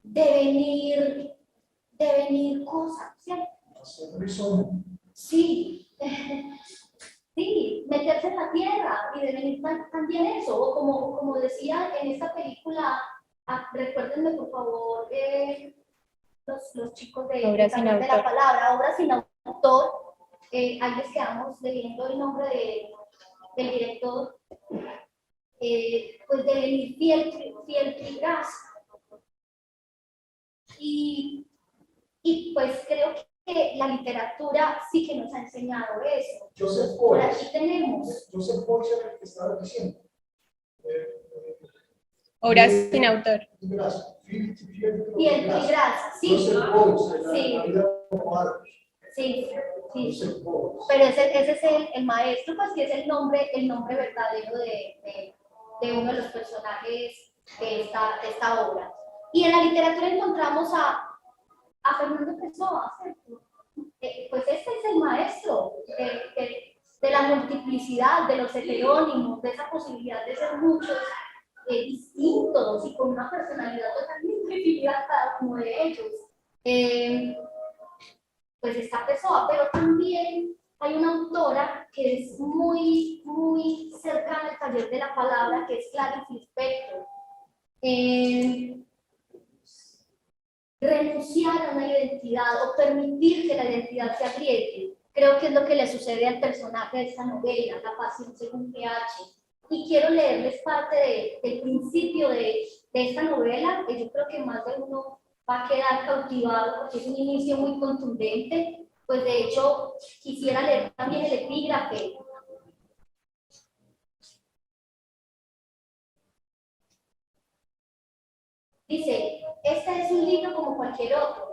Devenir cosa, ¿cierto? Sí, sí, meterse en la tierra y devenir también eso, o como decía en esta película, recuérdenme por favor, los chicos de la palabra, Obra sin autor, ahí les quedamos leyendo el nombre del director, pues devenir fiel trigras. Y pues creo que la literatura sí que nos ha enseñado eso. Por aquí tenemos. Joseph Beuys era el que estaba diciendo. Obras sin autor. Fiel trigras, sí. Joseph Beuys, sí. la vida como arte. Sí. Joseph Beuys. Pero ese es el maestro, pues que es el nombre verdadero de uno de los personajes de esta obra. Y en la literatura encontramos a Fernando Pessoa, ¿cierto? Pues este es el maestro de la multiplicidad, de los heterónimos, de esa posibilidad de ser muchos, distintos y con una personalidad totalmente definida cada uno de ellos. Pues está Pessoa, pero también hay una autora que es muy, muy cercana al taller de la palabra, que es Clarice Lispector. Renunciar a una identidad o permitir que la identidad se apriete. Creo que es lo que le sucede al personaje de esta novela, La pasión según PH. Y quiero leerles parte del principio de esta novela, que yo creo que más de uno va a quedar cautivado porque es un inicio muy contundente. Pues de hecho, quisiera leer también el epígrafe. Dice, este es un libro como cualquier otro,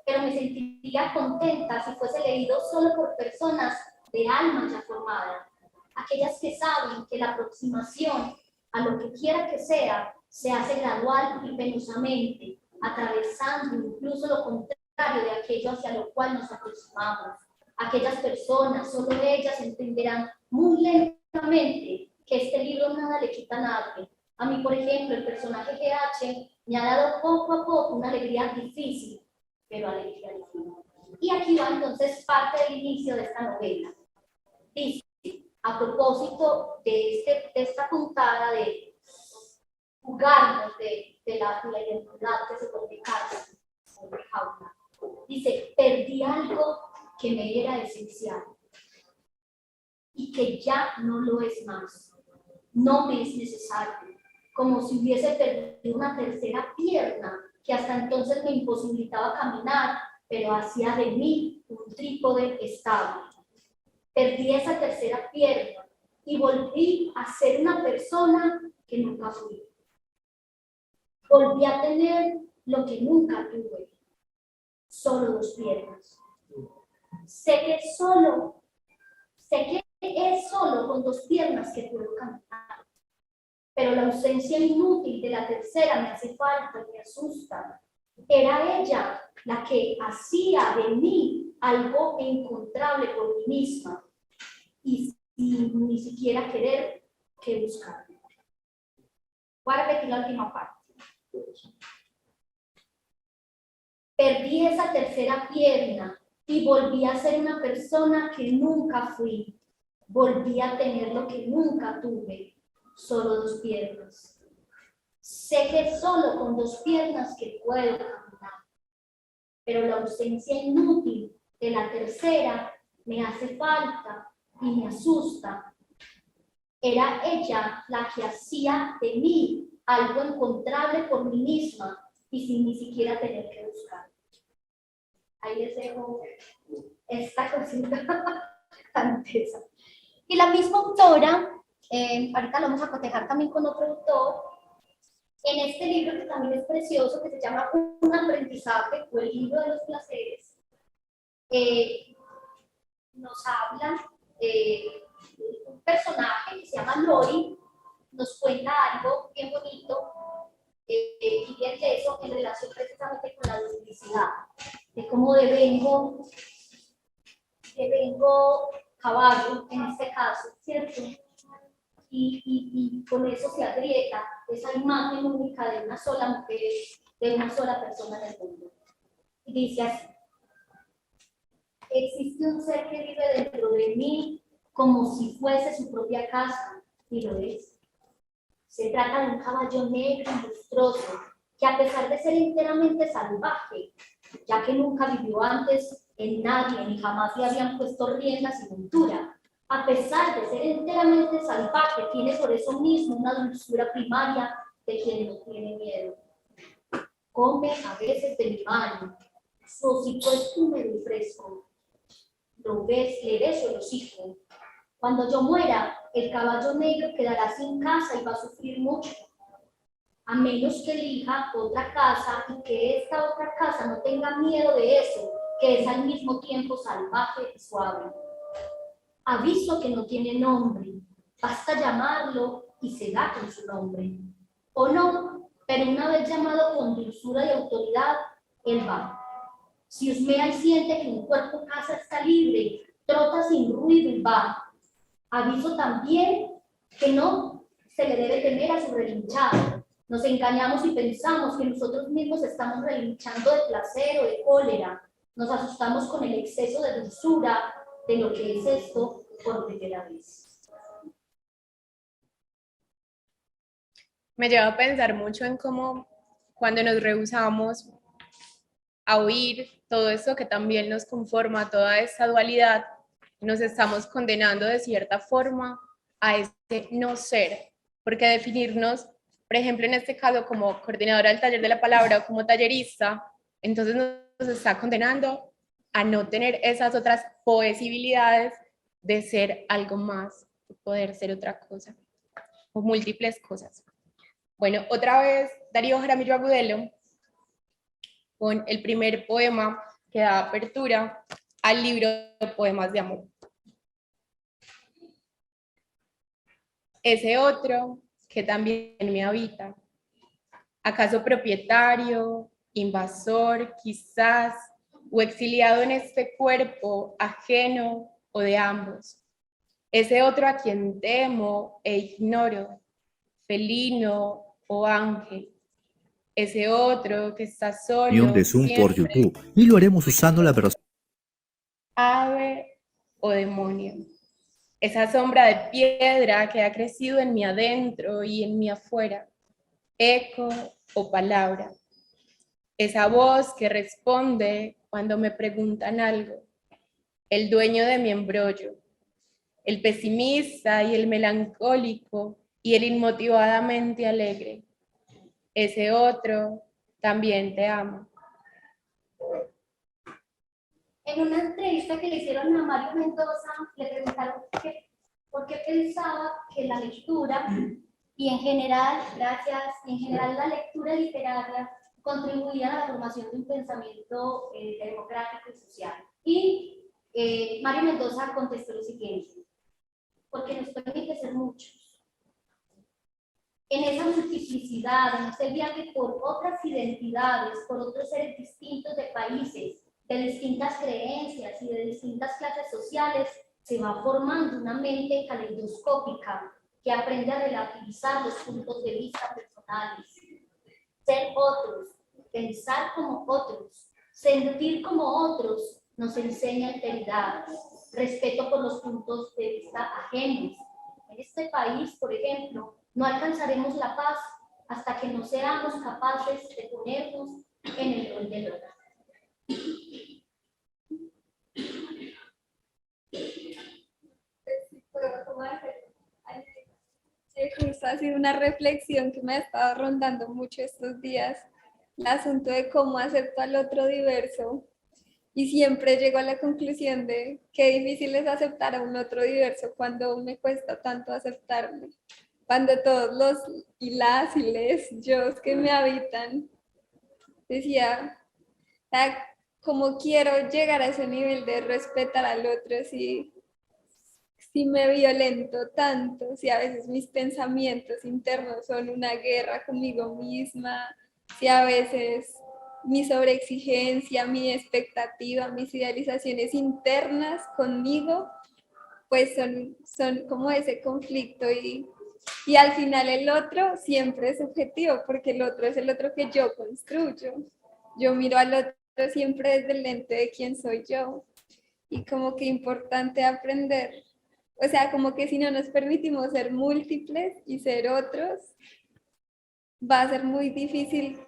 pero me sentiría contenta si fuese leído solo por personas de alma ya formada, aquellas que saben que la aproximación a lo que quiera que sea se hace gradual y penosamente, atravesando incluso lo contrario de aquello hacia lo cual nos aproximamos. Aquellas personas, solo ellas entenderán muy lentamente que este libro nada le quita a nadie. A mí, por ejemplo, el personaje GH me ha dado poco a poco una alegría difícil, pero alegría difícil. Y aquí va entonces parte del inicio de esta novela. Dice, a propósito de esta puntada de jugarnos de la identidad que se vuelve cárcel, jaula. Dice, perdí algo que me era esencial y que ya no lo es más. No me es necesario, como si hubiese perdido una tercera pierna que hasta entonces me imposibilitaba caminar, pero hacía de mí un trípode estable. Perdí esa tercera pierna y volví a ser una persona que nunca fui. Volví a tener lo que nunca tuve, solo 2 piernas. Sé que es solo con 2 piernas que puedo caminar, pero la ausencia inútil de la tercera me hace falta y me asusta. Era ella la que hacía de mí algo encontrable por mí misma y sin ni siquiera querer que buscarlo. Voy a repetir la última parte. Perdí esa tercera pierna y volví a ser una persona que nunca fui. Volví a tener lo que nunca tuve, solo 2 piernas. Sé que es solo con 2 piernas que puedo caminar, pero la ausencia inútil de la tercera me hace falta y me asusta. Era ella la que hacía de mí algo encontrable por mí misma y sin ni siquiera tener que buscar. Ahí les dejo esta cosita tan tesa. Y la misma autora, ahorita lo vamos a cotejar también con otro autor, en este libro que también es precioso, que se llama Un aprendizaje o el libro de los placeres, nos habla un personaje que se llama Lori, nos cuenta algo bien bonito y bien teso en relación precisamente con la duplicidad, de cómo devengo caballo en este caso, ¿cierto? Y con eso se agrieta esa imagen única de una sola mujer, de una sola persona en el mundo. Y dice así: existe un ser que vive dentro de mí como si fuese su propia casa, y lo es. Se trata de un caballo negro y lustroso, que a pesar de ser enteramente salvaje, ya que nunca vivió antes en nadie ni jamás le habían puesto riendas y montura, a pesar de ser enteramente salvaje, tiene por eso mismo una dulzura primaria de quien no tiene miedo. Come a veces de mi mano, su hocico es húmedo y fresco. Le beso el hocico. Cuando yo muera, el caballo negro quedará sin casa y va a sufrir mucho, a menos que elija otra casa y que esta otra casa no tenga miedo de eso, que es al mismo tiempo salvaje y suave. Aviso que no tiene nombre, basta llamarlo y se da con su nombre. O no, pero una vez llamado con dulzura y autoridad, él va. Si husmea y siente que un cuerpo casa está libre, trota sin ruido y va. Aviso también que no se le debe temer a su relinchado. Nos engañamos y pensamos que nosotros mismos estamos relinchando de placer o de cólera. Nos asustamos con el exceso de dulzura de lo que es esto por primera vez. Me lleva a pensar mucho en cómo cuando nos rehusamos a oír todo esto que también nos conforma, toda esta dualidad, nos estamos condenando de cierta forma a ese no ser, porque definirnos, por ejemplo, en este caso como coordinadora del taller de la palabra o como tallerista, entonces nos está condenando a no tener esas otras posibilidades de ser algo más, de poder ser otra cosa, o múltiples cosas. Bueno, otra vez Darío Jaramillo Agudelo, con el primer poema que da apertura al libro de poemas de amor. Ese otro que también me habita, ¿acaso propietario, invasor, quizás, o exiliado en este cuerpo ajeno o de ambos? Ese otro a quien temo e ignoro, felino o ángel. Ese otro que está solo de Zoom por siempre, YouTube y lo haremos usando la versión ave o demonio. Esa sombra de piedra que ha crecido en mi adentro y en mi afuera, eco o palabra. Esa voz que responde cuando me preguntan algo, el dueño de mi embrollo, el pesimista y el melancólico y el inmotivadamente alegre. Ese otro también te amo. En una entrevista que le hicieron a Mario Mendoza, le preguntaron por qué pensaba que la lectura y en general, la lectura literaria contribuía a la formación de un pensamiento democrático y social. Y Mario Mendoza contestó lo siguiente: porque nos permite ser muchos. En esa multiplicidad, en ese viaje por otras identidades, por otros seres distintos de países, de distintas creencias y de distintas clases sociales, se va formando una mente caleidoscópica que aprende a relativizar los puntos de vista personales. Ser otros, pensar como otros, sentir como otros, nos enseña alteridad, respeto por los puntos de vista ajenos. En este país, por ejemplo, no alcanzaremos la paz hasta que no seamos capaces de ponernos en el rol del otro. Justo ha sido una reflexión que me ha estado rondando mucho estos días, el asunto de cómo acepto al otro diverso, y siempre llego a la conclusión de qué difícil es aceptar a un otro diverso cuando me cuesta tanto aceptarme, cuando todos los y las y les yo que me habitan, decía, cómo quiero llegar a ese nivel de respetar al otro si me violento tanto, si a veces mis pensamientos internos son una guerra conmigo misma, si a veces mi sobreexigencia, mi expectativa, mis idealizaciones internas conmigo, pues son como ese conflicto y al final el otro siempre es subjetivo, porque el otro es el otro que yo construyo. Yo miro al otro siempre desde el lente de quién soy yo, y como que importante aprender. O sea, como que si no nos permitimos ser múltiples y ser otros, va a ser muy difícil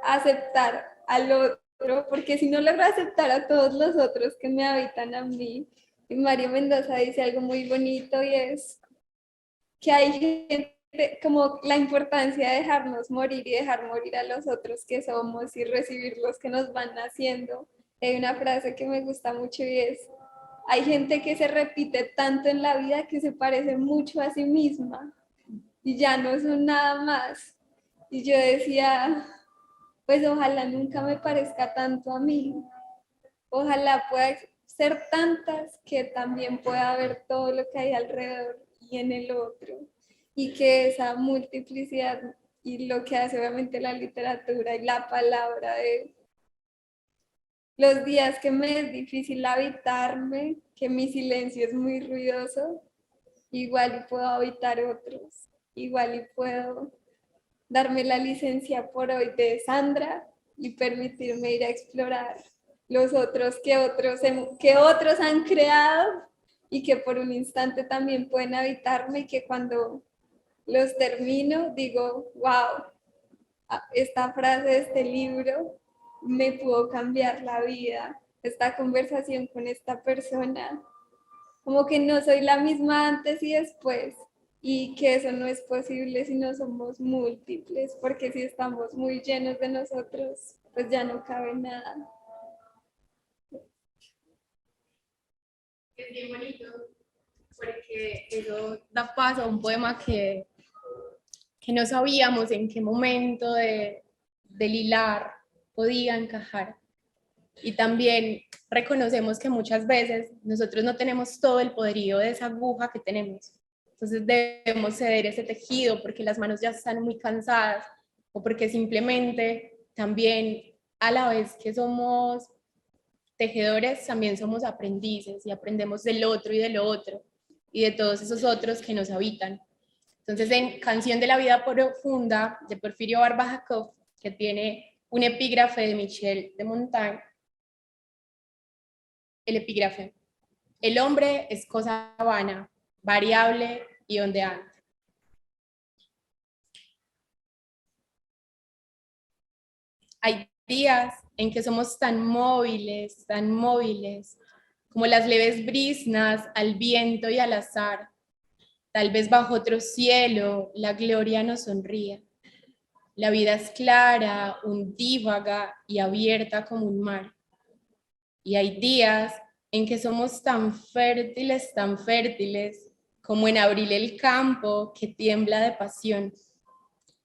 aceptar al otro, porque si no logro aceptar a todos los otros que me habitan a mí, y Mario Mendoza dice algo muy bonito y es que hay gente, como la importancia de dejarnos morir y dejar morir a los otros que somos y recibir los que nos van haciendo. Hay una frase que me gusta mucho y es: hay gente que se repite tanto en la vida que se parece mucho a sí misma y ya no son nada más. Y yo decía, pues ojalá nunca me parezca tanto a mí. Ojalá pueda ser tantas que también pueda ver todo lo que hay alrededor y en el otro. Y que esa multiplicidad y lo que hace obviamente la literatura y la palabra de los días que me es difícil habitarme, que mi silencio es muy ruidoso, igual y puedo habitar otros, igual y puedo darme la licencia por hoy de Sandra y permitirme ir a explorar los otros que otros han creado y que por un instante también pueden habitarme, y que cuando los termino digo, wow, esta frase de este libro me pudo cambiar la vida, esta conversación con esta persona como que no soy la misma antes y después, y que eso no es posible si no somos múltiples, porque si estamos muy llenos de nosotros, pues ya no cabe nada. Es bien bonito, porque eso da paso a un poema que no sabíamos en qué momento del hilar podía encajar. Y también reconocemos que muchas veces nosotros no tenemos todo el poderío de esa aguja que tenemos. Entonces debemos ceder ese tejido porque las manos ya están muy cansadas o porque simplemente también a la vez que somos tejedores, también somos aprendices y aprendemos del otro y de lo otro y de todos esos otros que nos habitan. Entonces, en Canción de la Vida Profunda de Porfirio Barbajakov, que tiene un epígrafe de Michel de Montaigne, el epígrafe: el hombre es cosa vana, variable y ondeante. Hay días en que somos tan móviles, como las leves brisnas al viento y al azar. Tal vez bajo otro cielo la gloria nos sonría. La vida es clara, undívaga y abierta como un mar. Y hay días en que somos tan fértiles, como en abril el campo que tiembla de pasión,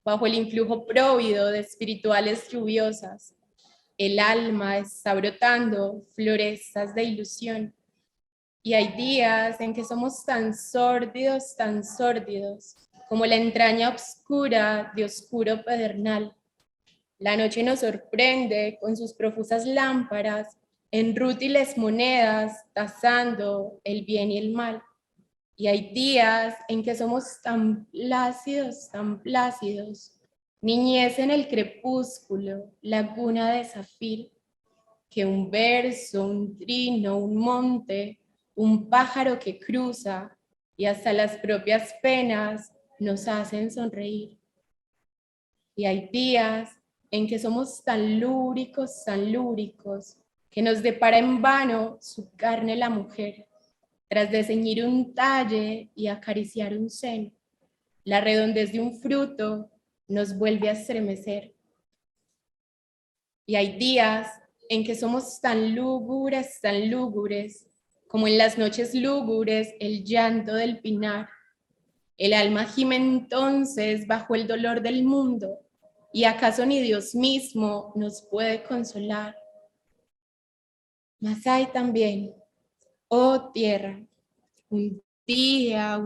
bajo el influjo próvido de espirituales lluviosas. El alma está brotando florestas de ilusión. Y hay días en que somos tan sórdidos, como la entraña oscura de oscuro pedernal. La noche nos sorprende con sus profusas lámparas, en rútiles monedas, tasando el bien y el mal. Y hay días en que somos tan plácidos, niñez en el crepúsculo, laguna de zafir, que un verso, un trino, un monte, un pájaro que cruza y hasta las propias penas nos hacen sonreír. Y hay días en que somos tan lúbricos, que nos depara en vano su carne la mujer, tras de ceñir un talle y acariciar un seno. La redondez de un fruto nos vuelve a estremecer. Y hay días en que somos tan lúgubres, como en las noches lúgubres el llanto del pinar. El alma gime entonces bajo el dolor del mundo, y acaso ni Dios mismo nos puede consolar. Mas hay también, oh tierra, un día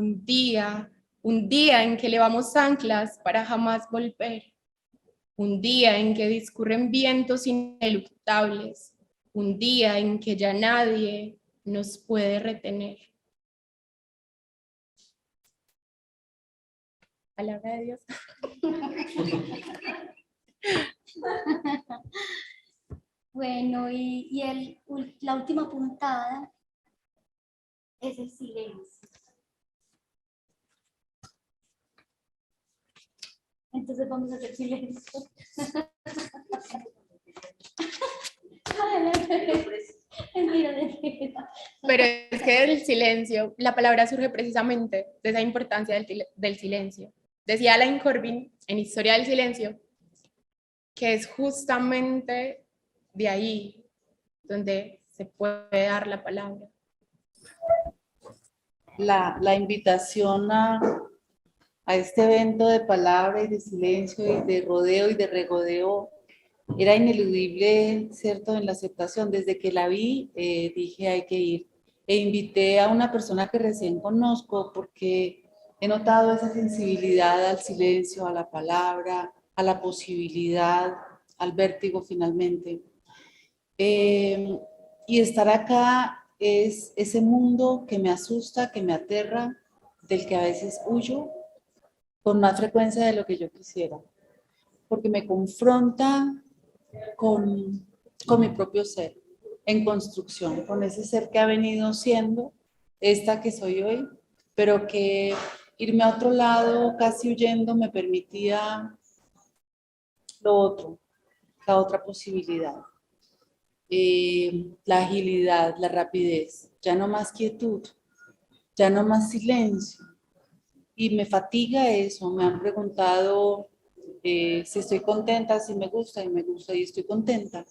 en que levamos anclas para jamás volver. Un día en que discurren vientos ineluctables, un día en que ya nadie nos puede retener. Palabra de Dios. Bueno, la última puntada es el silencio. Entonces vamos a hacer silencio. Pero es que del silencio, la palabra surge precisamente de esa importancia del silencio. Decía Alain Corbin en Historia del Silencio que es justamente de ahí donde se puede dar la palabra. La invitación a este evento de palabra y de silencio y de rodeo y de regodeo era ineludible, ¿cierto? En la aceptación. Desde que la vi, dije hay que ir. E invité a una persona que recién conozco porque he notado esa sensibilidad al silencio, a la palabra, a la posibilidad, al vértigo finalmente. Y estar acá es ese mundo que me asusta, que me aterra, del que a veces huyo con más frecuencia de lo que yo quisiera, porque me confronta con mi propio ser, en construcción, con ese ser que ha venido siendo esta que soy hoy, pero que irme a otro lado, casi huyendo, me permitía lo otro, la otra posibilidad. La agilidad, la rapidez, ya no más quietud, ya no más silencio. Y me fatiga eso, me han preguntado si estoy contenta, si me gusta y estoy contenta.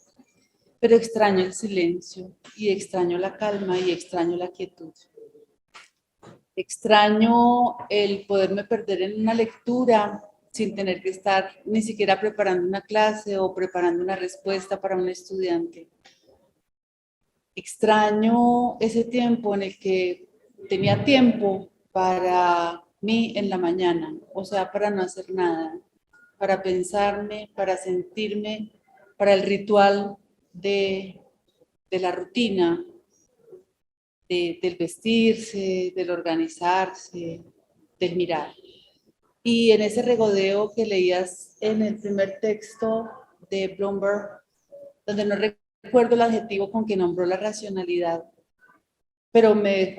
Pero extraño el silencio y extraño la calma y extraño la quietud. Extraño el poderme perder en una lectura sin tener que estar ni siquiera preparando una clase o preparando una respuesta para un estudiante. Extraño ese tiempo en el que tenía tiempo para mí en la mañana, o sea, para no hacer nada, para pensarme, para sentirme, para el ritual de la rutina, del vestirse, del organizarse, del mirar. Y en ese regodeo que leías en el primer texto de Bloomberg, donde no recuerdo el adjetivo con que nombró la racionalidad, pero me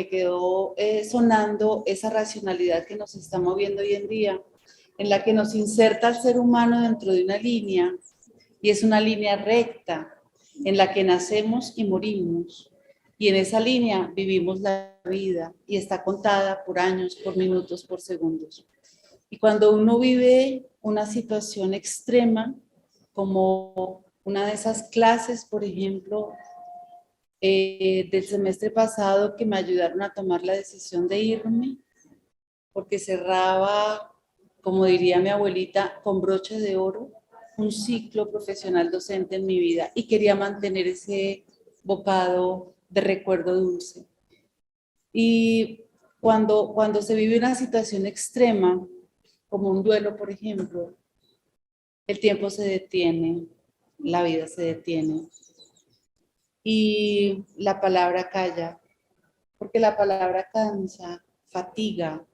quedó sonando esa racionalidad que nos está moviendo hoy en día, en la que nos inserta al ser humano dentro de una línea, y es una línea recta, en la que nacemos y morimos, y en esa línea vivimos la vida, y está contada por años, por minutos, por segundos. Y cuando uno vive una situación extrema, como una de esas clases, por ejemplo, del semestre pasado, que me ayudaron a tomar la decisión de irme, porque cerraba, como diría mi abuelita, con broche de oro, un ciclo profesional docente en mi vida, y quería mantener ese bocado de recuerdo dulce. Y cuando se vive una situación extrema, como un duelo, por ejemplo, el tiempo se detiene, la vida se detiene y la palabra calla, porque la palabra cansa, fatiga.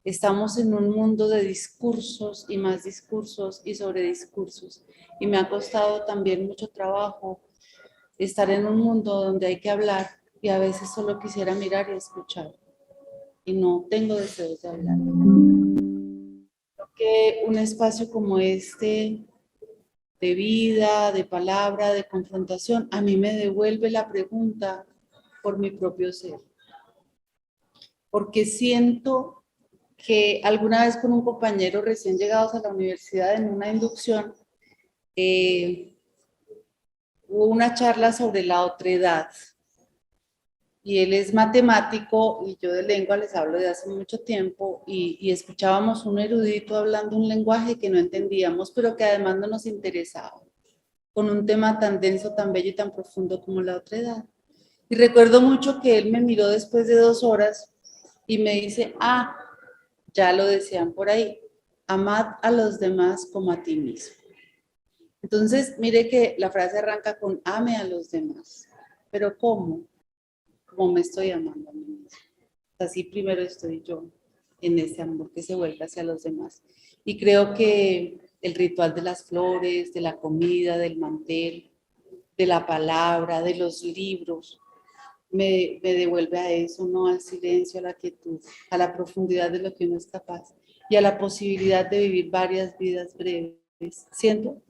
Estamos en un mundo de discursos y más discursos y sobre discursos, y me ha costado también mucho trabajo estar en un mundo donde hay que hablar y a veces solo quisiera mirar y escuchar y no tengo deseos de hablar. Creo que un espacio como este, de vida, de palabra, de confrontación, a mí me devuelve la pregunta por mi propio ser. Porque siento que alguna vez con un compañero recién llegados a la universidad en una inducción, hubo una charla sobre la otredad. Y él es matemático y yo de lengua les hablo de hace mucho tiempo y escuchábamos un erudito hablando un lenguaje que no entendíamos, pero que además no nos interesaba, con un tema tan denso, tan bello y tan profundo como la otredad. Y recuerdo mucho que él me miró después de 2 horas y me dice, ya lo decían por ahí, amad a los demás como a ti mismo. Entonces, mire que la frase arranca con ame a los demás, pero ¿cómo? Como me estoy amando a mí mismo. Así primero estoy yo en ese amor que se vuelve hacia los demás. Y creo que el ritual de las flores, de la comida, del mantel, de la palabra, de los libros, me devuelve a eso, ¿no? Al silencio, a la quietud, a la profundidad de lo que uno es capaz y a la posibilidad de vivir varias vidas breves. Siento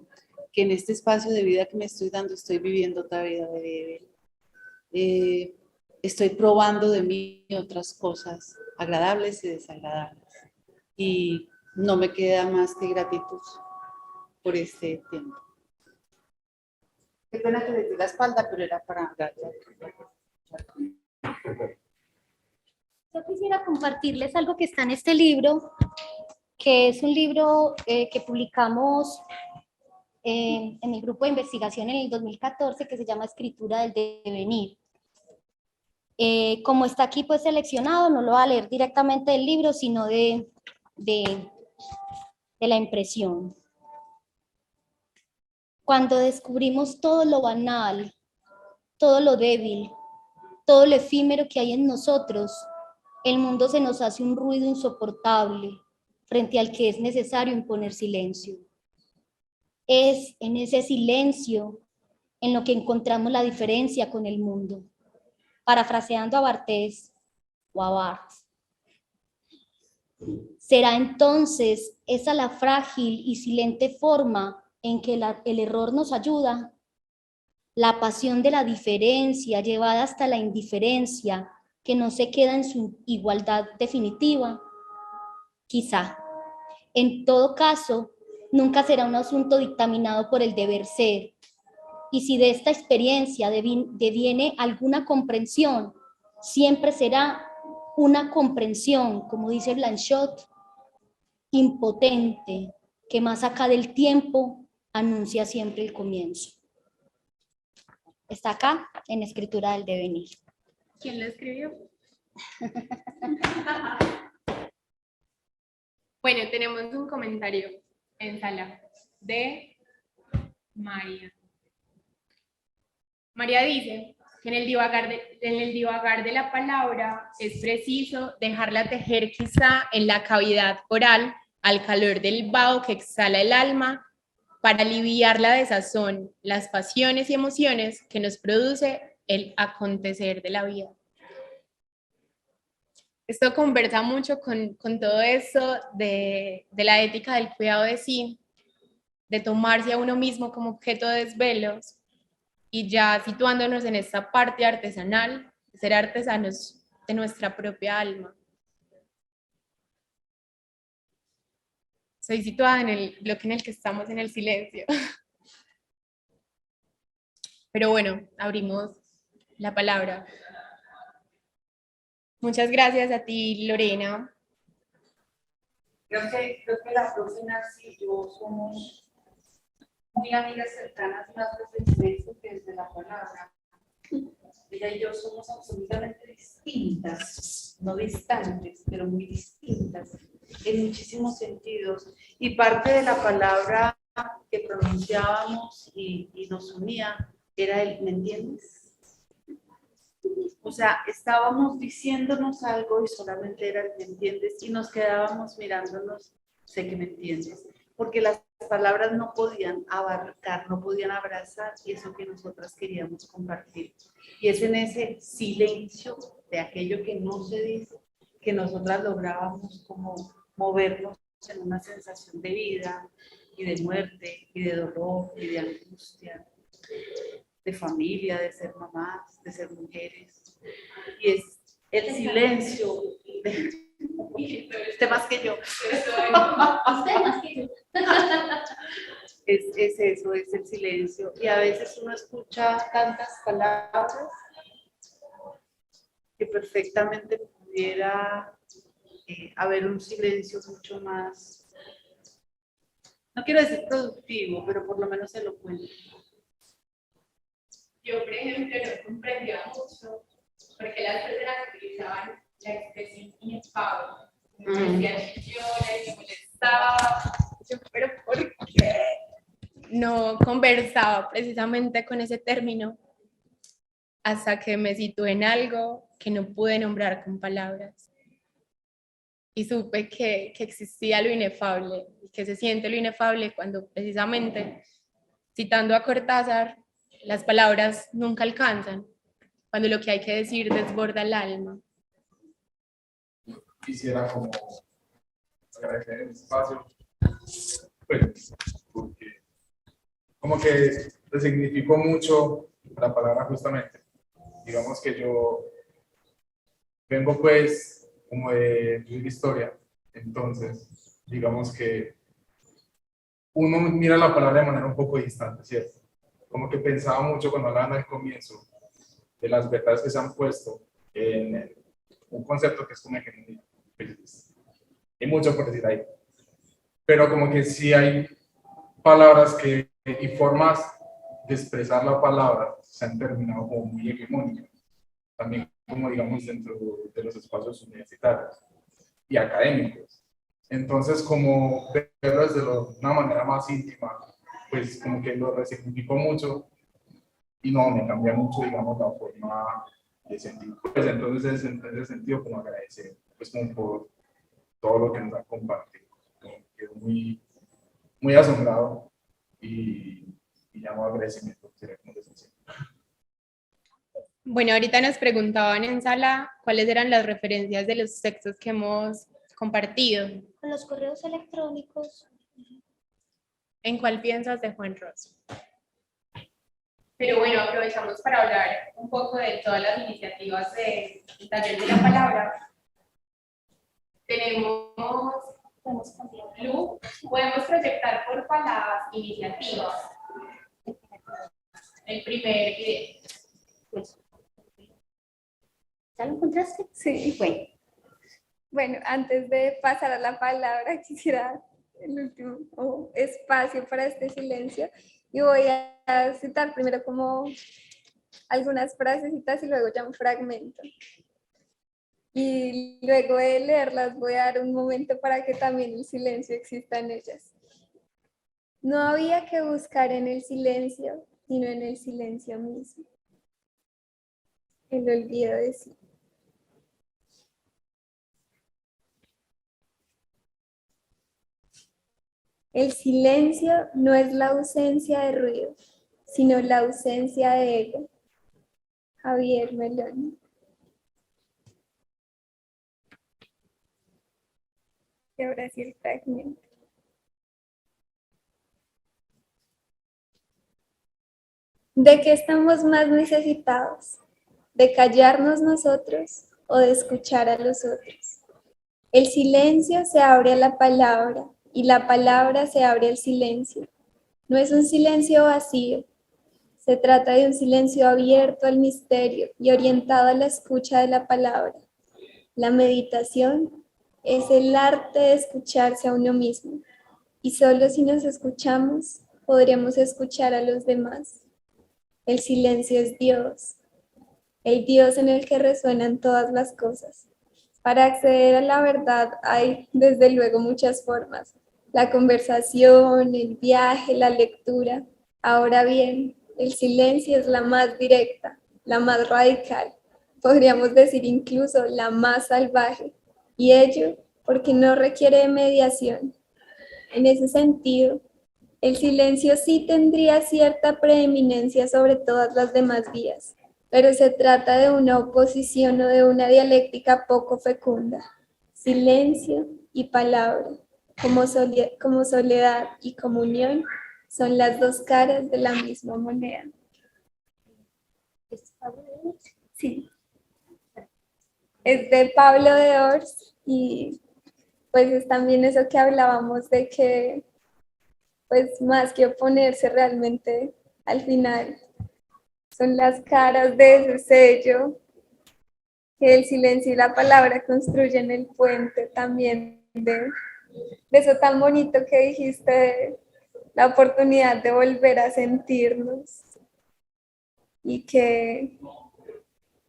que en este espacio de vida que me estoy dando, estoy viviendo otra vida breve. Estoy probando de mí otras cosas agradables y desagradables. Y no me queda más que gratitud por este tiempo. Qué pena que les di la espalda, pero era para... Yo quisiera compartirles algo que está en este libro, que es un libro que publicamos en mi grupo de investigación en el 2014, que se llama Escritura del Devenir. Como está aquí pues seleccionado, no lo voy a leer directamente del libro, sino de la impresión. Cuando descubrimos todo lo banal, todo lo débil, todo lo efímero que hay en nosotros, el mundo se nos hace un ruido insoportable frente al que es necesario imponer silencio. Es en ese silencio en lo que encontramos la diferencia con el mundo. Parafraseando a Barthes o a Barthes. Será entonces esa la frágil y silente forma en que el error nos ayuda. la pasión de la diferencia llevada hasta la indiferencia, que no se queda en su igualdad definitiva? Quizá. En todo caso, nunca será un asunto dictaminado por el deber ser. Y si de esta experiencia deviene alguna comprensión, siempre será una comprensión, como dice Blanchot, impotente, que más acá del tiempo anuncia siempre el comienzo. Está acá en Escritura del Devenir. ¿Quién lo escribió? Bueno, tenemos un comentario en sala de María. María dice que en el divagar de la palabra es preciso dejarla tejer quizá en la cavidad oral al calor del vaho que exhala el alma para aliviar la desazón, las pasiones y emociones que nos produce el acontecer de la vida. Esto conversa mucho con todo eso de la ética del cuidado de sí, de tomarse a uno mismo como objeto de desvelos, y ya situándonos en esta parte artesanal, ser artesanos de nuestra propia alma. Soy situada en el bloque en el que estamos en el silencio. Pero bueno, abrimos la palabra. Muchas gracias a ti, Lorena. Creo que la profe Nancy y yo somos muy amigas cercanas más desde el que desde la palabra. Ella y yo somos absolutamente distintas, no distantes, pero muy distintas en muchísimos sentidos. Y parte de la palabra que pronunciábamos y nos unía era el ¿me entiendes? O sea, estábamos diciéndonos algo y solamente era el ¿me entiendes? Y nos quedábamos mirándonos, sé que me entiendes. Porque las palabras no podían abarcar, no podían abrazar eso que nosotras queríamos compartir. Y es en ese silencio de aquello que no se dice que nosotras lográbamos como movernos en una sensación de vida y de muerte y de dolor y de angustia, de familia, de ser mamás, de ser mujeres. Y es el silencio de... Usted más que yo. Usted más que yo. Es eso, es el silencio. Y a veces uno escucha tantas palabras que perfectamente pudiera haber un silencio mucho más, no quiero decir productivo, pero por lo menos elocuente. Yo, por ejemplo, no comprendía mucho porque las personas utilizaban la expresión inefable. Me decían chillona y me molestaba. Yo, pero ¿por qué? No conversaba precisamente con ese término hasta que me situé en algo que no pude nombrar con palabras. Y supe que existía lo inefable y que se siente lo inefable cuando precisamente, citando a Cortázar, las palabras nunca alcanzan, cuando lo que hay que decir desborda el alma. Quisiera como agradecer el espacio, pues, porque como que resignificó mucho la palabra justamente. Digamos que yo vengo pues como de historia, entonces digamos que uno mira la palabra de manera un poco distante, ¿cierto? Como que pensaba mucho cuando hablaban al comienzo de las verdades que se han puesto en un concepto que es como hegemonía. Hay mucho por decir ahí. Pero como que sí hay palabras y formas de expresar la palabra se han terminado como muy hegemónicas. También como digamos dentro de los espacios universitarios y académicos. Entonces como verlo desde una manera más íntima, pues como que lo resignificó mucho y no, me cambia mucho, digamos, la forma de sentir. Pues entonces en ese sentido como agradecer, pues como por todo lo que nos ha compartido. Quedo muy, muy asombrado y llamo agradecimiento. Bueno, ahorita nos preguntaban en sala cuáles eran las referencias de los textos que hemos compartido. Con los correos electrónicos. ¿En cuál piensas de Juan Ros? Pero bueno, aprovechamos para hablar un poco de todas las iniciativas del Taller de la Palabra. Tenemos, Lu, podemos proyectar por las iniciativas. El primer video. ¿Ya lo encontraste? Sí. Bueno, antes de pasar a la palabra, quisiera el último espacio para este silencio y voy a citar primero como algunas frasecitas y luego ya un fragmento. Y luego de leerlas voy a dar un momento para que también el silencio exista en ellas. No había que buscar en el silencio, sino en el silencio mismo. El olvido de sí. El silencio no es la ausencia de ruido, sino la ausencia de ego. Javier Meloni. Y ahora sí el fragmento. ¿De qué estamos más necesitados? ¿De callarnos nosotros o de escuchar a los otros? El silencio se abre a la palabra y la palabra se abre al silencio. No es un silencio vacío, se trata de un silencio abierto al misterio y orientado a la escucha de la palabra. La meditación es el arte de escucharse a uno mismo y solo si nos escuchamos podremos escuchar a los demás. El silencio es Dios, el Dios en el que resuenan todas las cosas. Para acceder a la verdad hay, desde luego, muchas formas. La conversación, el viaje, la lectura. Ahora bien, el silencio es la más directa, la más radical, podríamos decir incluso la más salvaje, y ello porque no requiere de mediación. En ese sentido, el silencio sí tendría cierta preeminencia sobre todas las demás vías, pero se trata de una oposición o de una dialéctica poco fecunda. Silencio y palabra, como soledad y comunión, son las dos caras de la misma moneda. Sí. Es de Pablo de Ors y pues es también eso que hablábamos de que pues más que oponerse realmente al final son las caras de ese sello que el silencio y la palabra construyen el puente también de eso tan bonito que dijiste, la oportunidad de volver a sentirnos y que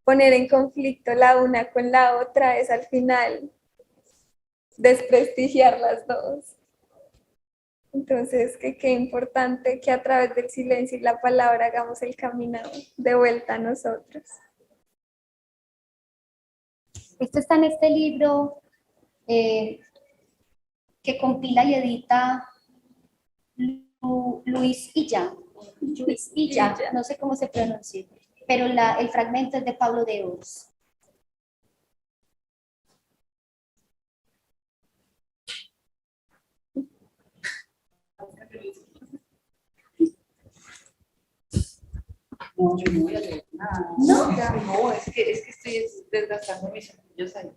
poner en conflicto la una con la otra es al final desprestigiar las dos. Entonces, qué importante que a través del silencio y la palabra hagamos el camino de vuelta a nosotros. Esto está en este libro que compila y edita Luis Illa, no sé cómo se pronuncia, pero el fragmento es de Pablo de Ors. No, yo no voy a leer nada. ¿No? No, es que estoy desgastando mis cepillos ahí.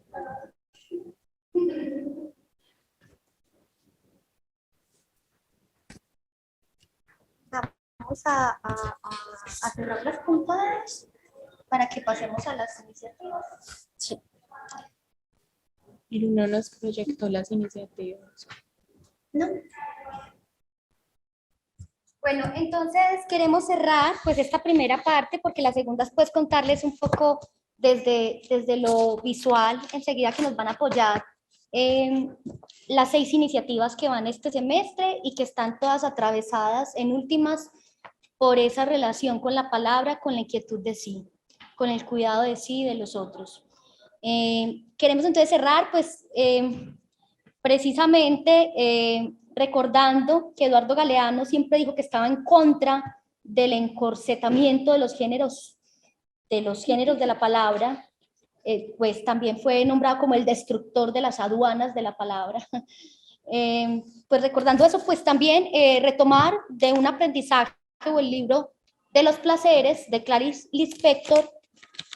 Vamos a cerrar las puntadas para que pasemos a las iniciativas. Sí. Y no nos proyectó las iniciativas. ¿No? Bueno, entonces queremos cerrar pues esta primera parte porque la segunda es pues contarles un poco desde lo visual, enseguida que nos van a apoyar las 6 iniciativas que van este semestre y que están todas atravesadas en últimas por esa relación con la palabra, con la inquietud de sí, con el cuidado de sí y de los otros. Queremos entonces cerrar pues precisamente recordando que Eduardo Galeano siempre dijo que estaba en contra del encorsetamiento de los géneros de la palabra, pues también fue nombrado como el destructor de las aduanas de la palabra. Pues recordando eso, pues también retomar de un aprendizaje o el libro de los placeres de Clarice Lispector,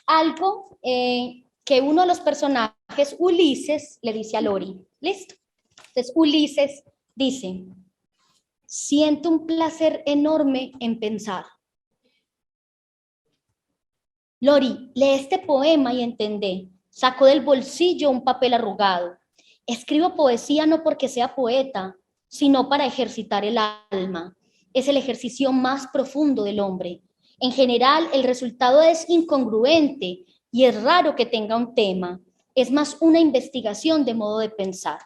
algo que uno de los personajes, Ulises, le dice a Lori. ¿Listo? Entonces Ulises dice: siento un placer enorme en pensar. Lori, lee este poema y entendé. Sacó del bolsillo un papel arrugado. Escribo poesía no porque sea poeta, sino para ejercitar el alma. Es el ejercicio más profundo del hombre. En general, el resultado es incongruente y es raro que tenga un tema. Es más una investigación de modo de pensar.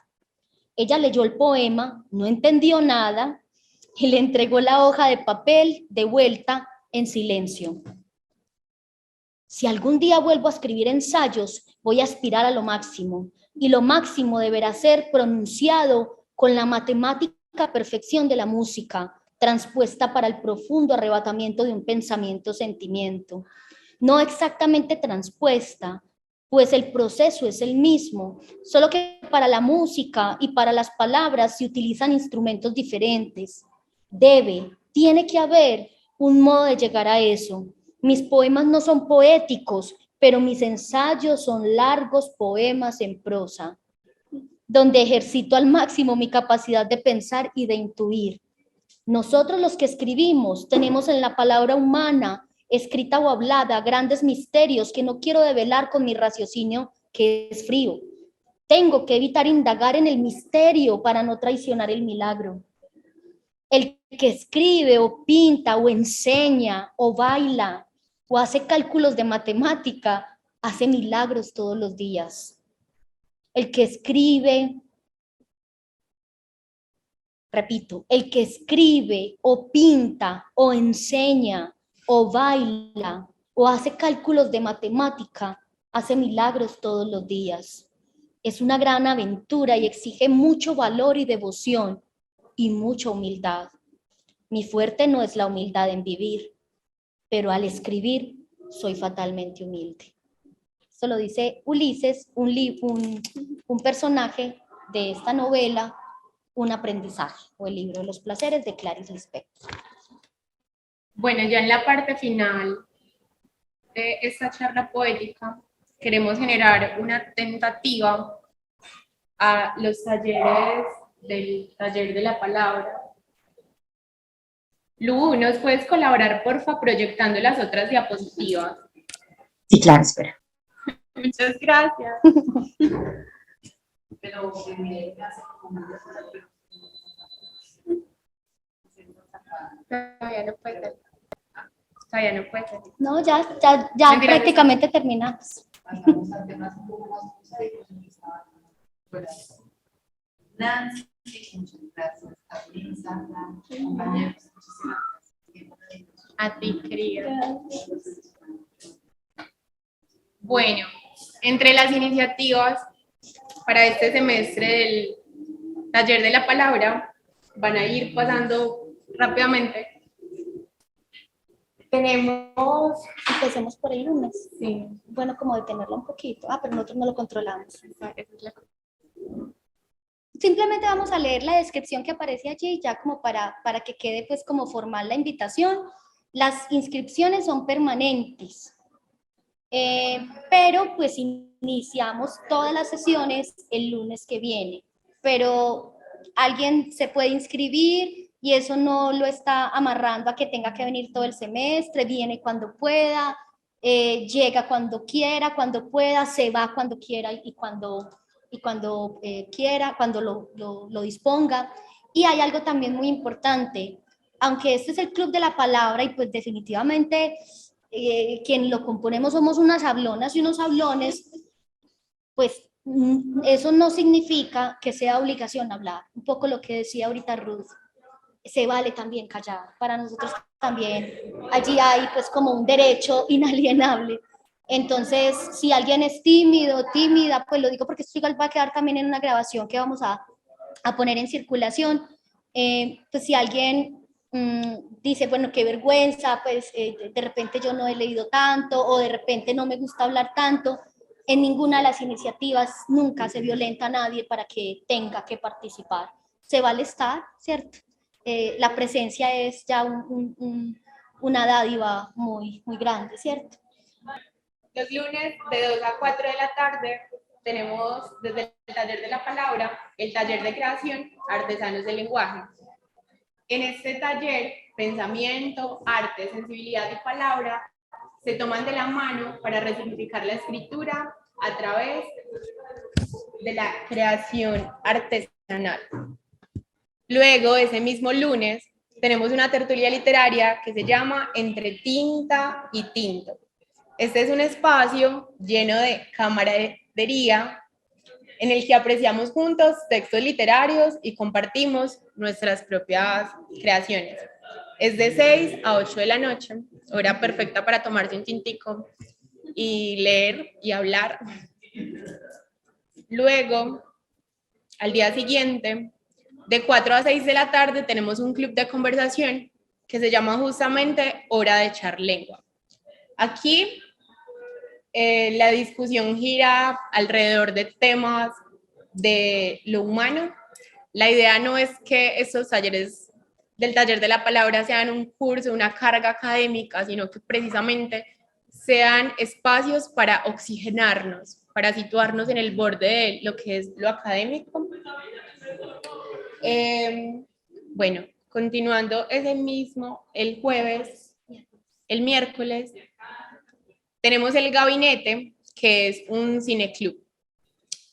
Ella leyó el poema, no entendió nada y le entregó la hoja de papel de vuelta en silencio. Si algún día vuelvo a escribir ensayos, voy a aspirar a lo máximo, y lo máximo deberá ser pronunciado con la matemática perfección de la música, transpuesta para el profundo arrebatamiento de un pensamiento-sentimiento. No exactamente transpuesta, pues el proceso es el mismo, solo que para la música y para las palabras se utilizan instrumentos diferentes. Tiene que haber un modo de llegar a eso. Mis poemas no son poéticos, pero mis ensayos son largos poemas en prosa, donde ejercito al máximo mi capacidad de pensar y de intuir. Nosotros los que escribimos tenemos en la palabra humana, escrita o hablada, grandes misterios que no quiero develar con mi raciocinio, que es frío. Tengo que evitar indagar en el misterio para no traicionar el milagro. El que escribe o pinta o enseña o baila o hace cálculos de matemática, hace milagros todos los días. El que escribe, repito, el que escribe o pinta o enseña o baila o hace cálculos de matemática, hace milagros todos los días. Es una gran aventura y exige mucho valor y devoción y mucha humildad. Mi fuerte no es la humildad en vivir, pero al escribir soy fatalmente humilde. Esto lo dice Ulises, un personaje de esta novela, Un aprendizaje, o el libro de los placeres de Clarice Lispector. Bueno, ya en la parte final de esta charla poética, queremos generar una tentativa a los talleres del taller de la palabra. Lu, ¿nos puedes colaborar, porfa, proyectando las otras diapositivas? Sí, claro, espera. Muchas gracias. Pero Todavía no puede ser. Todavía no puede ser. No, ya Mentira, prácticamente terminamos. pasamos a temas un poco más prosaicos en que estaban fuera. Nancy, muchas gracias. Abril, Sandra, compañeros, muchísimas gracias. A ti, querida. Bueno, entre las iniciativas para este semestre del taller de la palabra, van a ir pasando rápidamente. Tenemos... Empecemos por el lunes. Sí. Bueno, como detenerlo un poquito. Pero nosotros no lo controlamos. Esa es la... Simplemente vamos a leer la descripción que aparece allí, ya como para que quede pues como formal la invitación. Las inscripciones son permanentes, pero pues iniciamos todas las sesiones el lunes que viene. Pero alguien se puede inscribir y eso no lo está amarrando a que tenga que venir todo el semestre, viene cuando pueda, llega cuando quiera, cuando pueda, se va cuando quiera y cuando quiera, cuando lo disponga. Y hay algo también muy importante, aunque este es el club de la palabra y pues definitivamente quien lo componemos somos unas hablonas y unos hablones, pues eso no significa que sea obligación hablar. Un poco lo que decía ahorita Ruth, se vale también callar. Para nosotros también allí hay pues como un derecho inalienable. Entonces, si alguien es tímido, tímida, pues lo digo porque esto igual va a quedar también en una grabación que vamos a poner en circulación. Pues si alguien dice, bueno, qué vergüenza, pues de repente yo no he leído tanto o de repente no me gusta hablar tanto, en ninguna de las iniciativas nunca se violenta a nadie para que tenga que participar. Se vale estar, ¿cierto? La presencia es ya un una dádiva muy, muy grande, ¿cierto? Los lunes de 2 a 4 de la tarde tenemos desde el taller de la palabra el taller de creación Artesanos del Lenguaje. En este taller, pensamiento, arte, sensibilidad y palabra se toman de la mano para resignificar la escritura a través de la creación artesanal. Luego, ese mismo lunes, tenemos una tertulia literaria que se llama Entre Tinta y Tinto. Este es un espacio lleno de camaradería en el que apreciamos juntos textos literarios y compartimos nuestras propias creaciones. Es de 6 a 8 de la noche, hora perfecta para tomarse un tintico y leer y hablar. Luego, al día siguiente, de 4 a 6 de la tarde, tenemos un club de conversación que se llama justamente Hora de Echar Lengua. Aquí la discusión gira alrededor de temas de lo humano. La idea no es que estos talleres del taller de la palabra sean un curso, una carga académica, sino que precisamente sean espacios para oxigenarnos, para situarnos en el borde de lo que es lo académico. Bueno, continuando ese mismo, el jueves, el miércoles, tenemos el gabinete, que es un cineclub.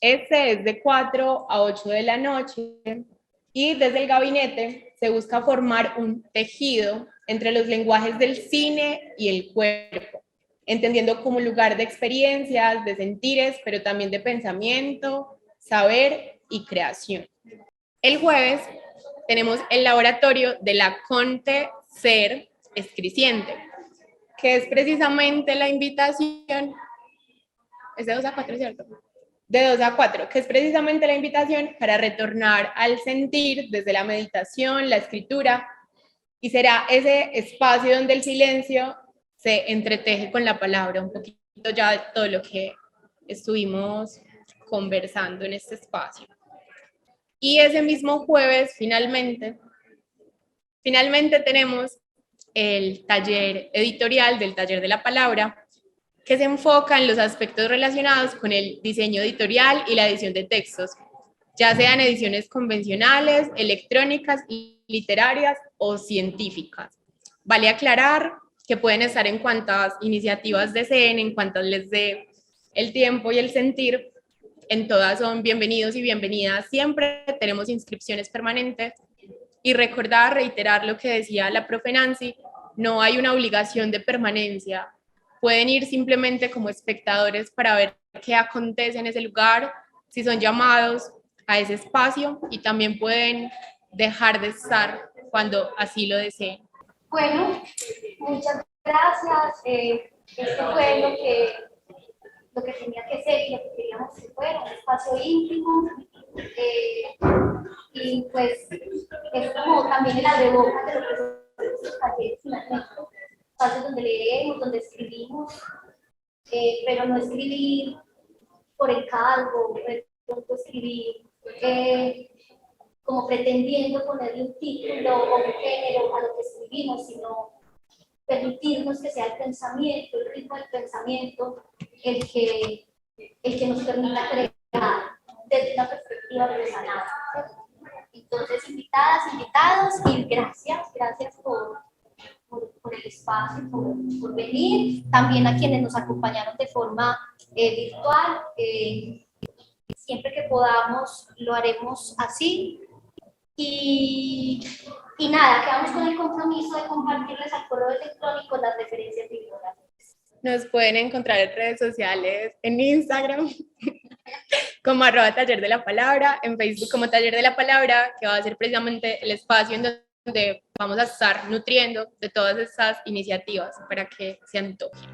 Este es de 4 a 8 de la noche y desde el gabinete se busca formar un tejido entre los lenguajes del cine y el cuerpo, entendiendo como lugar de experiencias, de sentires, pero también de pensamiento, saber y creación. El jueves tenemos el laboratorio de la Conte Ser Escriciente, que es precisamente la invitación, es de 2 a 4, ¿cierto? De 2 a 4, que es precisamente la invitación para retornar al sentir desde la meditación, la escritura, y será ese espacio donde el silencio se entreteje con la palabra, un poquito ya de todo lo que estuvimos conversando en este espacio. Y ese mismo jueves, finalmente tenemos el taller editorial del taller de la palabra, que se enfoca en los aspectos relacionados con el diseño editorial y la edición de textos, ya sean ediciones convencionales, electrónicas, literarias o científicas. Vale aclarar que pueden estar en cuantas iniciativas deseen, en cuantas les dé el tiempo y el sentir. En todas son bienvenidos y bienvenidas siempre. Tenemos inscripciones permanentes. Y recordar, reiterar lo que decía la profe Nancy, no hay una obligación de permanencia. Pueden ir simplemente como espectadores para ver qué acontece en ese lugar, si son llamados a ese espacio, y también pueden dejar de estar cuando así lo deseen. Bueno, muchas gracias. Esto fue lo que tenía que ser y lo que queríamos que fuera, un espacio íntimo. Y pues es como también el abrebocas de lo que son estos talleres finalmente, espacios donde leemos, donde escribimos, pero no escribir por encargo, no escribir como pretendiendo ponerle un título o un género a lo que escribimos, sino permitirnos que sea el pensamiento, el ritmo del pensamiento, el que nos permita crear desde una perspectiva artesanal. Entonces, invitadas, invitados, y gracias por el espacio, por venir. También a quienes nos acompañaron de forma virtual. Siempre que podamos, lo haremos así. Y nada, quedamos con el compromiso de compartirles al correo electrónico las referencias bibliográficas. Nos pueden encontrar en redes sociales, en Instagram, como @taller de la palabra, en Facebook como Taller de la Palabra, que va a ser precisamente el espacio en donde vamos a estar nutriendo de todas estas iniciativas para que se antojen.